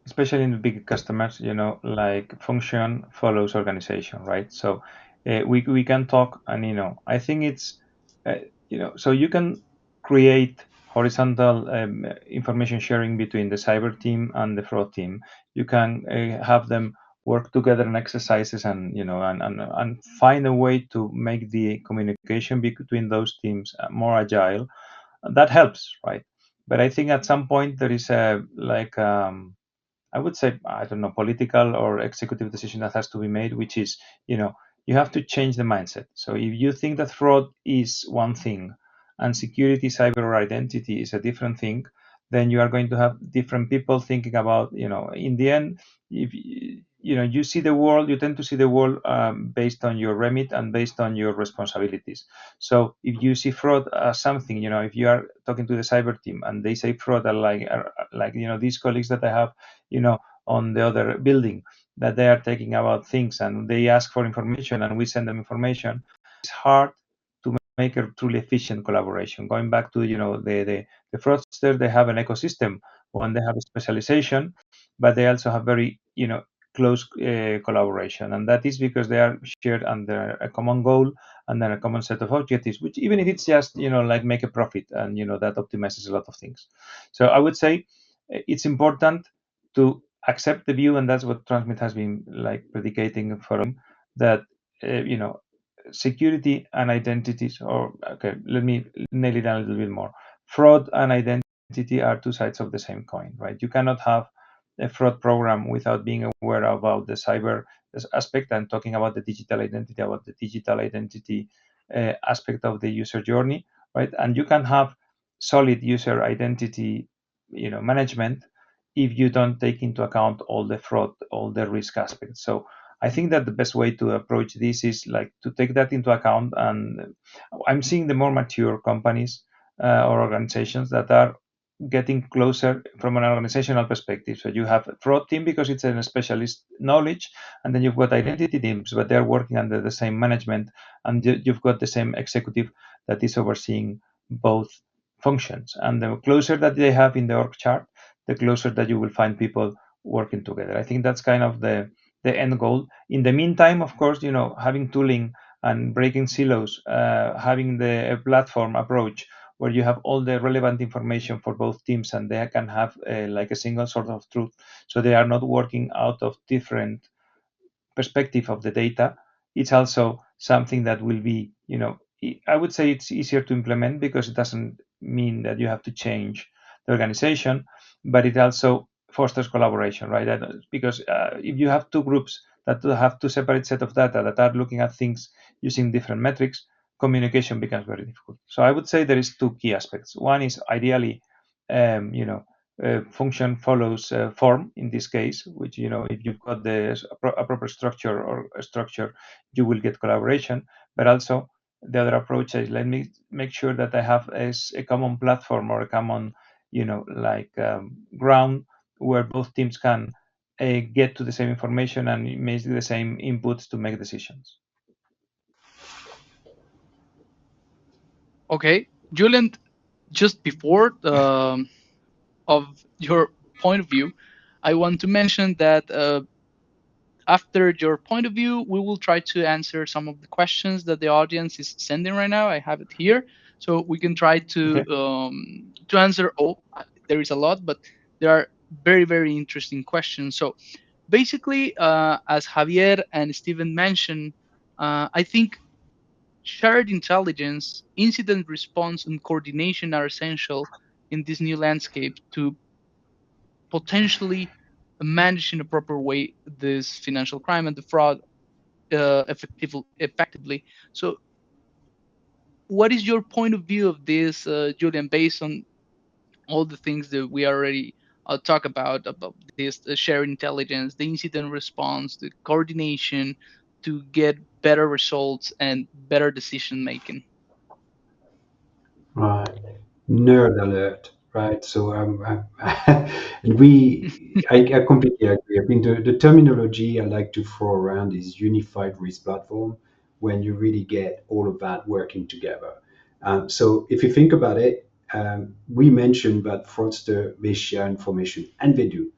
especially in the big customers, like function follows organization, right? So we can talk, and I think it's so you can create horizontal information sharing between the cyber team and the fraud team. You can have them work together in exercises, and and find a way to make the communication between those teams more agile. That helps, right? But I think at some point there is a I would say, I don't know, political or executive decision that has to be made, which is, you have to change the mindset. So if you think that fraud is one thing and security, cyber, or identity is a different thing, then you are going to have different people thinking about, in the end, if you see the world, you tend to see the world based on your remit and based on your responsibilities. So if you see fraud as something, if you are talking to the cyber team and they say fraud are like these colleagues that I have on the other building, that they are taking about things and they ask for information and we send them information. It's hard to make a truly efficient collaboration. Going back to the fraudster, they have an ecosystem when they have a specialization, but they also have very close collaboration, and that is because they are shared under a common goal and then a common set of objectives, which even if it's just like make a profit, and that optimizes a lot of things. So I would say it's important to accept the view, and that's what Transmit has been like predicating for him, that security and identities, or okay, let me nail it down a little bit more. Fraud and identity are two sides of the same coin, right? You cannot have a fraud program without being aware about the cyber aspect and talking about the digital identity aspect of the user journey, right? And you can have solid user identity management if you don't take into account all the fraud, all the risk aspects. So I think that the best way to approach this is like to take that into account. And I'm seeing the more mature companies or organizations that are getting closer from an organizational perspective. So you have a fraud team because it's a specialist knowledge, and then you've got identity teams, but they're working under the same management, and you've got the same executive that is overseeing both functions. And the closer that they have in the org chart, the closer that you will find people working together. I think that's kind of the the end goal. In the meantime, of course, having tooling and breaking silos, having the platform approach where you have all the relevant information for both teams and they can have like a single source of truth, so they are not working out of different perspective of the data. It's also something that will be, I would say it's easier to implement because it doesn't mean that you have to change the organization, but it also fosters collaboration, right? Because if you have two groups that have two separate set of data that are looking at things using different metrics, communication becomes very difficult. So I would say there is two key aspects. One is ideally, function follows form in this case, which, if you've got a proper structure or a structure, you will get collaboration. But also the other approach is, let me make sure that I have a common platform or a common, ground where both teams can get to the same information and make the same inputs to make decisions. Okay, Julien, just before of your point of view, I want to mention that after your point of view, we will try to answer some of the questions that the audience is sending right now. I have it here, so we can try to answer all. There is a lot, but there are very, very interesting questions. So basically, as Javier and Steven mentioned, I think shared intelligence, incident response, and coordination are essential in this new landscape to potentially manage in a proper way this financial crime and the fraud effectively. So, what is your point of view of this, Julian, based on all the things that we already talk about this shared intelligence, the incident response, the coordination to get better results and better decision making? Right. Nerd alert, right? So I completely agree. I mean, the terminology I like to throw around is unified risk platform when you really get all of that working together. So if you think about it, we mentioned that fraudster, they share information, and they do.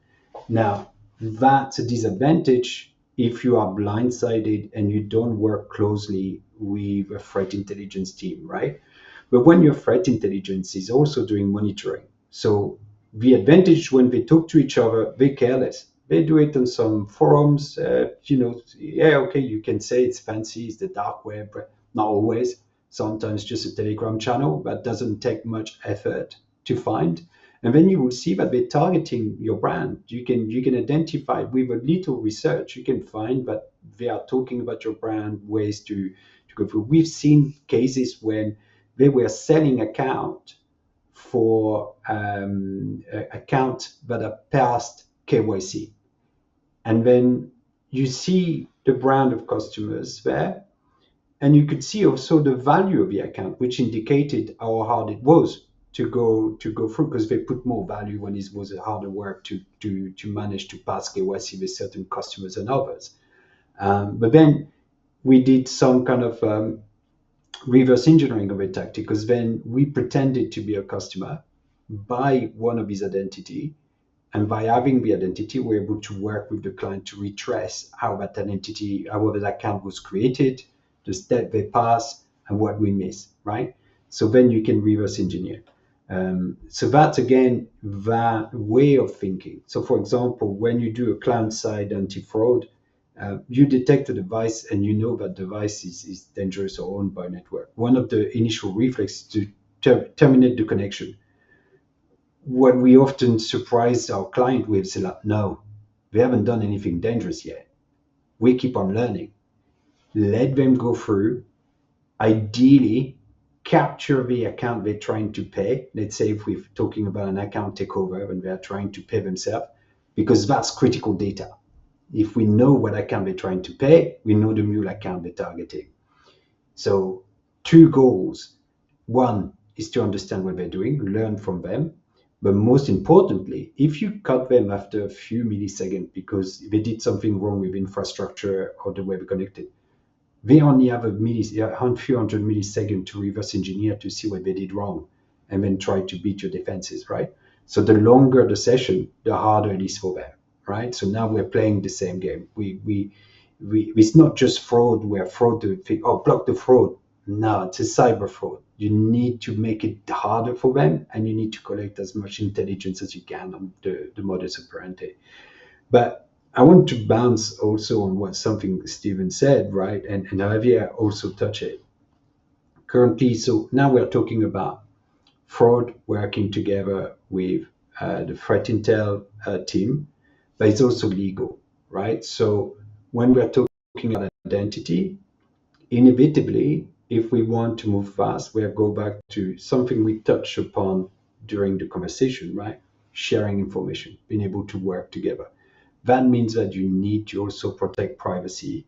Now, that's a disadvantage if you are blindsided and you don't work closely with a threat intelligence team, right? But when your threat intelligence is also doing monitoring, so the advantage when they talk to each other, they care less. They do it on some forums, yeah, okay, you can say it's fancy, it's the dark web, but not always. Sometimes just a Telegram channel that doesn't take much effort to find. And then you will see that they're targeting your brand. You can identify with a little research, you can find that they are talking about your brand, ways to go through. We've seen cases when they were selling account for account that are past KYC. And then you see the brand of customers there, and you could see also the value of the account, which indicated how hard it was to go through, because they put more value when it was a harder work to manage to pass KYC with certain customers and others. But then we did some kind of reverse engineering of a tactic, because then we pretended to be a customer by one of his identity, and by having the identity, we're able to work with the client to retrace how that identity, how that account was created, the step they pass, and what we miss, right? So then you can reverse engineer. So that's again that way of thinking. So for example, when you do a client-side anti-fraud, you detect a device and you know that device is dangerous or owned by a network. One of the initial reflexes is to terminate the connection. What we often surprise our client with is like, no, we haven't done anything dangerous yet. We keep on learning. Let them go through. Ideally, capture the account they're trying to pay. Let's say if we're talking about an account takeover and they're trying to pay themselves, because that's critical data. If we know what account they're trying to pay, we know the mule account they're targeting. So two goals. One is to understand what they're doing, learn from them. But most importantly, if you cut them after a few milliseconds because they did something wrong with infrastructure or the way they're connected, they only have a few hundred milliseconds to reverse engineer to see what they did wrong and then try to beat your defenses, right? So the longer the session, the harder it is for them, right? So now we're playing the same game. We it's not just fraud where fraud to think, oh, block the fraud. No, it's a cyber fraud. You need to make it harder for them, and you need to collect as much intelligence as you can on the modus operandi. But I want to bounce also on what something Stephen said, right? And Javier also touched it. Currently, so now we're talking about fraud working together with the threat intel team, but it's also legal, right? So when we're talking about identity, inevitably, if we want to move fast, we'll go back to something we touched upon during the conversation, right? Sharing information, being able to work together. That means that you need to also protect privacy,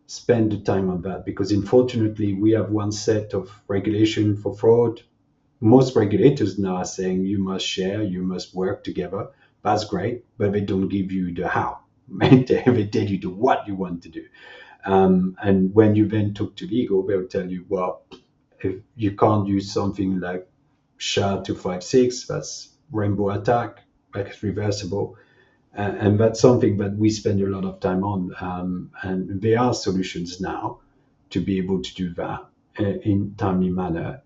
spend the time on that, because unfortunately, we have one set of regulation for fraud. Most regulators now are saying you must share, you must work together. That's great, but they don't give you the how. They tell you the what you want to do. And when you then talk to legal, they'll tell you, well, if you can't use something like SHA-256, that's rainbow attack, that's reversible. And that's something that we spend a lot of time on. And there are solutions now to be able to do that in timely manner.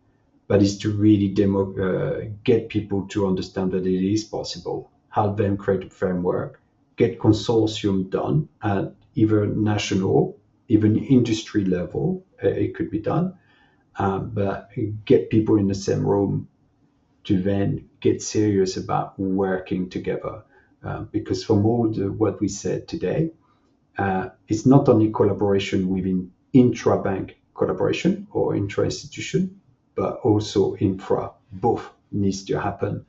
But it's to really get people to understand that it is possible, help them create a framework, get consortium done at either national, even industry level, it could be done, but get people in the same room to then get serious about working together. Because from all what we said today, it's not only collaboration within intra-bank collaboration or intra-institution, but also infra. Both needs to happen,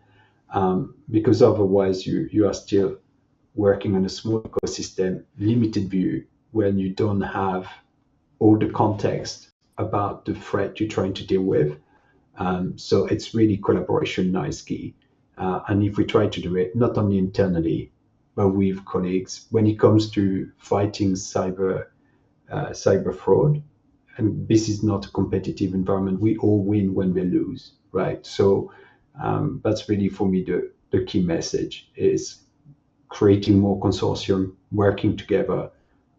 because otherwise you are still working on a small ecosystem, limited view, when you don't have all the context about the threat you're trying to deal with. So it's really collaboration now is key. And if we try to do it, not only internally, but with colleagues, when it comes to fighting cyber fraud, and this is not a competitive environment, we all win when we lose, right? So that's really for me the key message is creating more consortium, working together,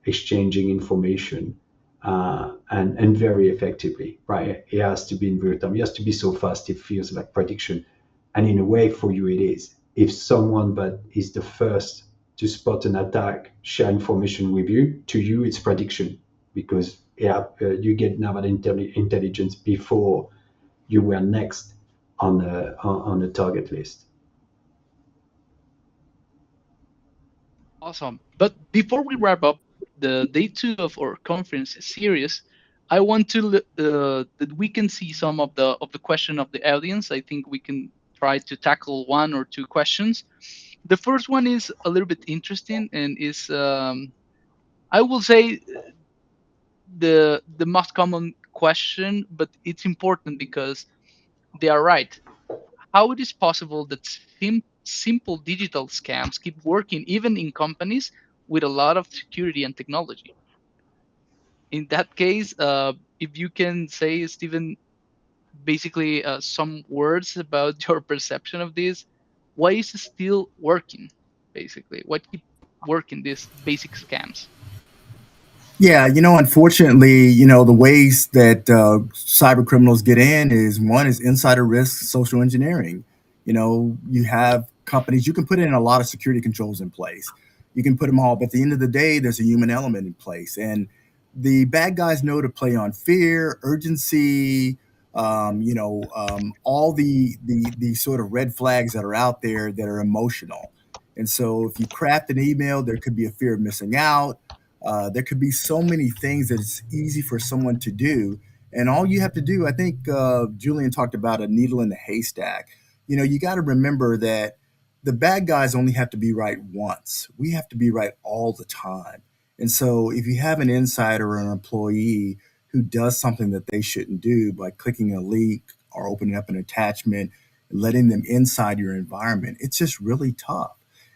exchanging information, and very effectively, right? It has to be in real time. It has to be so fast it feels like prediction. And in a way, for you, it is. If someone that is the first to spot an attack share information with you, to you, it's prediction, because you get now that intelligence before you were next on the target list. Awesome. But before we wrap up the day 2 of our conference series, I want to that we can see some of the question of the audience. I think we can try to tackle 1 or 2 questions. The first one is a little bit interesting and is I will say the most common question, but it's important because they are right. How it is possible that simple digital scams keep working even in companies with a lot of security and technology? In that case, if you can say, Stephen, basically some words about your perception of this, why is it still working? Basically, what keep working these basic scams? Yeah, unfortunately, the ways that cyber criminals get in is one is insider risk, social engineering. You have companies, you can put in a lot of security controls in place. You can put them all, but at the end of the day, there's a human element in place. And the bad guys know to play on fear, urgency, all the sort of red flags that are out there that are emotional. And so if you craft an email, there could be a fear of missing out. There could be so many things that it's easy for someone to do. And all you have to do, I think Julien talked about a needle in the haystack. You got to remember that the bad guys only have to be right once. We have to be right all the time. And so if you have an insider or an employee who does something that they shouldn't do by clicking a link or opening up an attachment, letting them inside your environment, it's just really tough.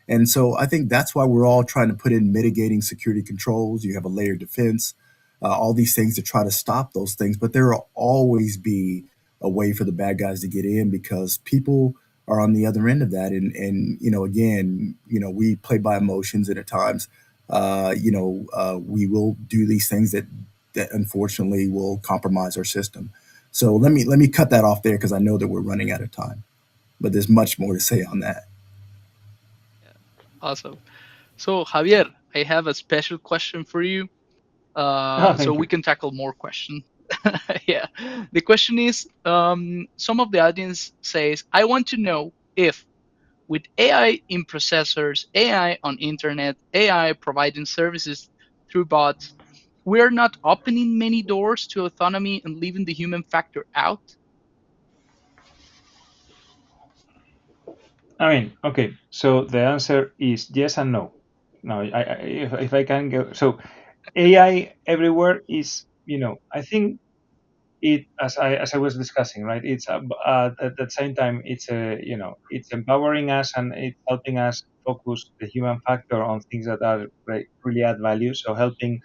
And so I think that's why we're all trying to put in mitigating security controls. You have a layered defense, all these things to try to stop those things. But there will always be a way for the bad guys to get in because people are on the other end of that. And again, we play by emotions, and at times, we will do these things that unfortunately will compromise our system. So let me cut that off there, because I know that we're running out of time. But there's much more to say on that. Yeah, awesome. So Javier, I have a special question for you. Oh, So thank we you. can tackle more questions. Yeah. The question is, some of the audience says, I want to know if with AI in processors, AI on internet, AI providing services through bots, we're not opening many doors to autonomy and leaving the human factor out? I mean, okay. So the answer is yes and no. No, if I can go. So AI everywhere is, I think as I was discussing, right? It's at the same time it's it's empowering us and it's helping us focus the human factor on things that are really add value. So helping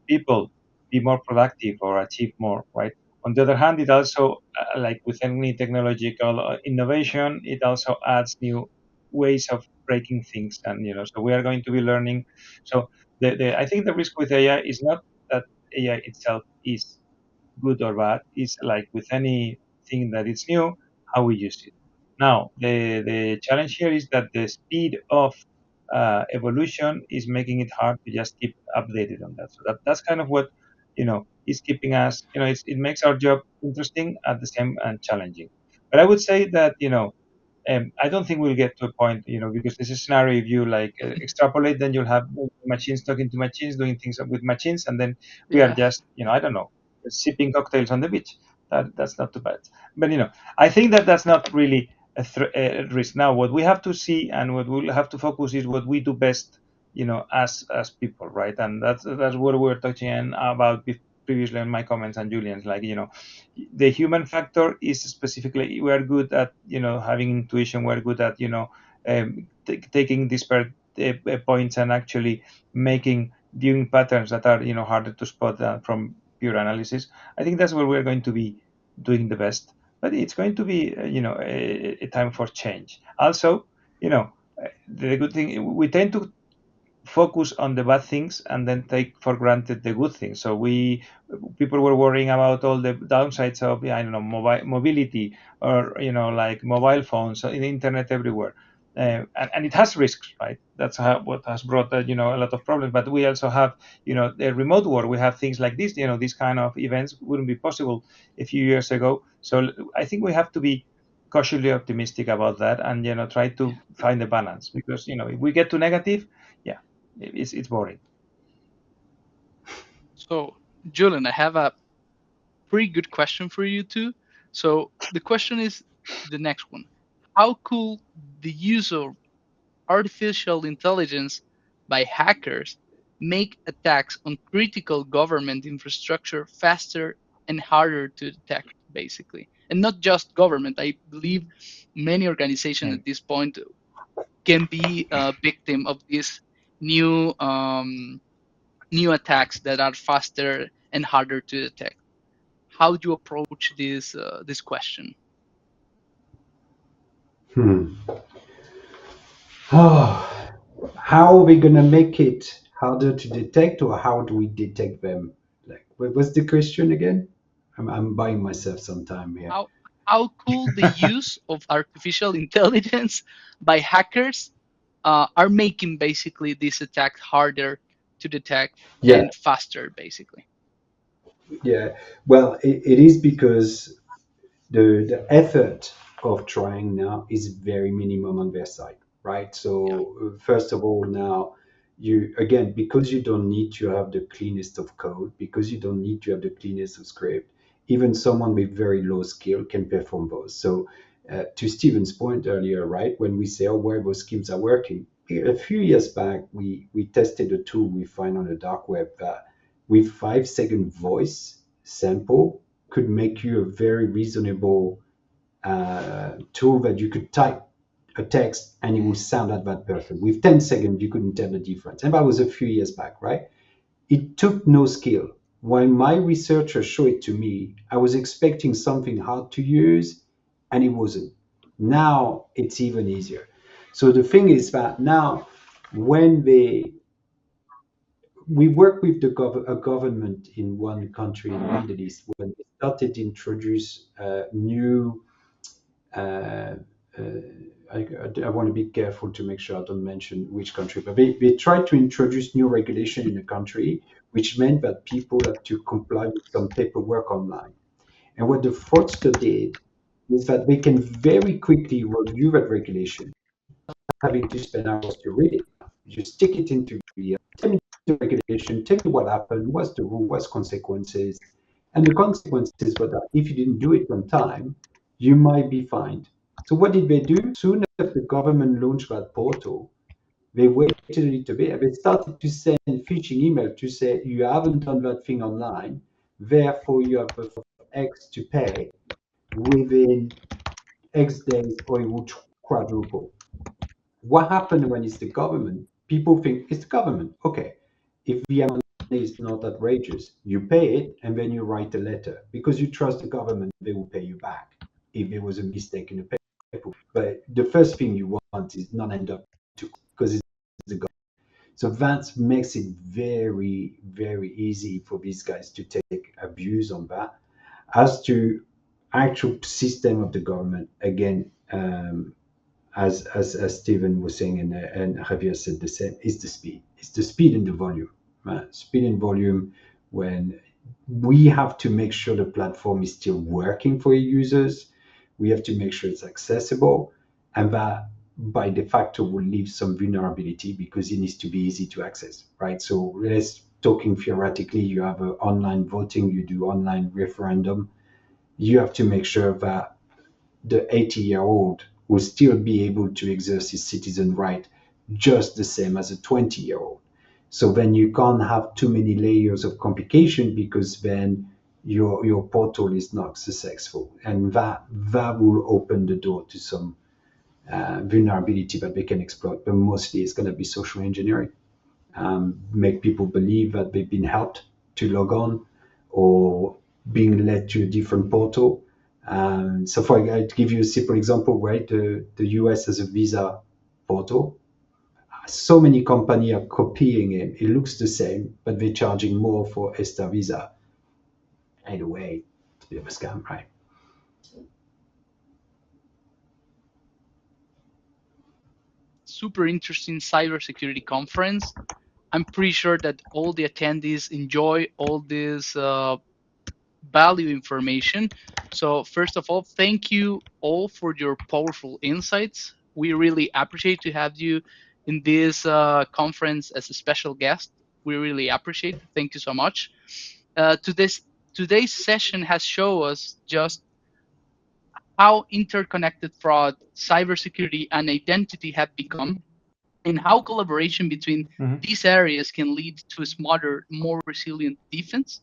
people be more productive or achieve more, right? On the other hand, it also, like with any technological innovation, it also adds new ways of breaking things, and so we are going to be learning. So I think the risk with AI is not that AI itself is good or bad. It's like with anything that is new, how we use it. Now, the challenge here is that the speed of evolution is making it hard to just keep updated on that. So that's kind of what is keeping us. It makes our job interesting at the same and challenging. But I would say that I don't think we'll get to a point, because this is a scenario, if you like extrapolate, then you'll have machines talking to machines, doing things with machines, and then we are Yeah. just, I don't know, sipping cocktails on the beach. That's not too bad. But I think that that's not really a risk. Now, what we have to see and what we'll have to focus is what we do best, as people, right? And that's what we're touching on about previously in my comments and Julian's, like the human factor is specifically, we are good at having intuition, we're good at taking disparate points and actually making viewing patterns that are harder to spot than from pure analysis. I think that's where we're going to be doing the best, but it's going to be a time for change also. The good thing, we tend to focus on the bad things and then take for granted the good things. So people were worrying about all the downsides of, I don't know, mobility, or like mobile phones, the internet everywhere. And it has risks, right? That's what has brought a lot of problems. But we also have the remote work. We have things like this. These kind of events wouldn't be possible a few years ago. So I think we have to be cautiously optimistic about that, and try to find the balance, because if we get too negative, yeah, it's boring. So, Julian, I have a pretty good question for you too. So the question is the next one. How could the use of artificial intelligence by hackers make attacks on critical government infrastructure faster and harder to detect, basically? And not just government. I believe many organizations Mm. at this point can be a victim of these new new attacks that are faster and harder to detect. How do you approach this question? Hmm. Oh, how are we gonna make it harder to detect, or how do we detect them? Like, what's the question again? I'm buying myself some time here. How how could the use of artificial intelligence by hackers are making basically this attack harder to detect Yeah, and faster, basically? yeah. Well, it is because the effort of trying now is very minimum on their side, right? Yeah, So first of all, now you again, because you don't need to have the cleanest of code, because you don't need to have the cleanest of script, even someone with very low skill can perform those. So to Stephen's point earlier, right, when we say, oh, where those skills are working, a few years back we tested a tool we find on the dark web that with 5 second voice sample could make you a very reasonable tool that you could type a text and it would sound like that person. With 10 seconds, you couldn't tell the difference. And that was a few years back, right? It took no skill. When my researcher showed it to me, I was expecting something hard to use, and it wasn't. Now it's even easier. So the thing is that now when we work with a government in one country in the Middle East when they started to introduce new uh, I want to be careful to make sure I don't mention which country, but they tried to introduce new regulation in the country, which meant that people had to comply with some paperwork online. And what the fraudster did is that they can very quickly review that regulation, having to spend hours to read it. You stick it into tell me the regulation, tell me what happened, what's the rule, what's consequences. And the consequences were that if you didn't do it on time, you might be fined. So what did they do? Soon after the government launched that portal, they waited a little bit and they started to send phishing email to say you haven't done that thing online, therefore you have X to pay within X days or it will quadruple. What happened when it's the government? People think it's the government. Okay, if the amount is not outrageous, you pay it and then you write a letter because you trust the government, they will pay you back if there was a mistake in the paper. But the first thing you want is not end up to because it's the government. So that makes it very, very easy for these guys to take abuse on that. As to actual system of the government, again, as Stephen was saying and Javier said the same, is the speed. It's the speed and the volume. Right? Speed and volume when we have to make sure the platform is still working for users. We have to make sure it's accessible and that by de facto will leave some vulnerability because it needs to be easy to access, right? So let's talking theoretically, you have online voting, you do online referendum. You have to make sure that the 80-year-old will still be able to exercise his citizen right just the same as a 20-year-old. So then you can't have too many layers of complication because then your portal is not successful, and that will open the door to some vulnerability that they can exploit. But mostly it's going to be social engineering, make people believe that they've been helped to log on or being led to a different portal. So to give you a simple example, right, the US has a visa portal. So many companies are copying it. It looks the same, but they're charging more for esta visa. Either way, it's a bit of a scam, right? Super interesting cybersecurity conference. I'm pretty sure that all the attendees enjoy all this value information. So first of all, thank you all for your powerful insights. We really appreciate to have you in this conference as a special guest. We really appreciate it. Thank you so much. Today's session has shown us just how interconnected fraud, cybersecurity, and identity have become, and how collaboration between these areas can lead to a smarter, more resilient defense.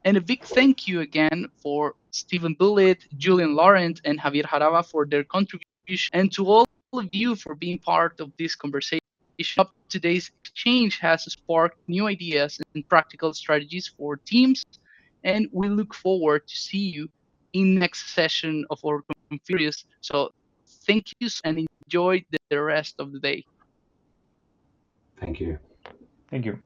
And a big thank you again for Stephen Bullitt, Julien Laurent, and Javier Jarava for their contribution, and to all of you for being part of this conversation. Today's exchange has sparked new ideas and practical strategies for teams, and we look forward to see you in next session of our conference. So thank you and enjoy the rest of the day. Thank you. Thank you.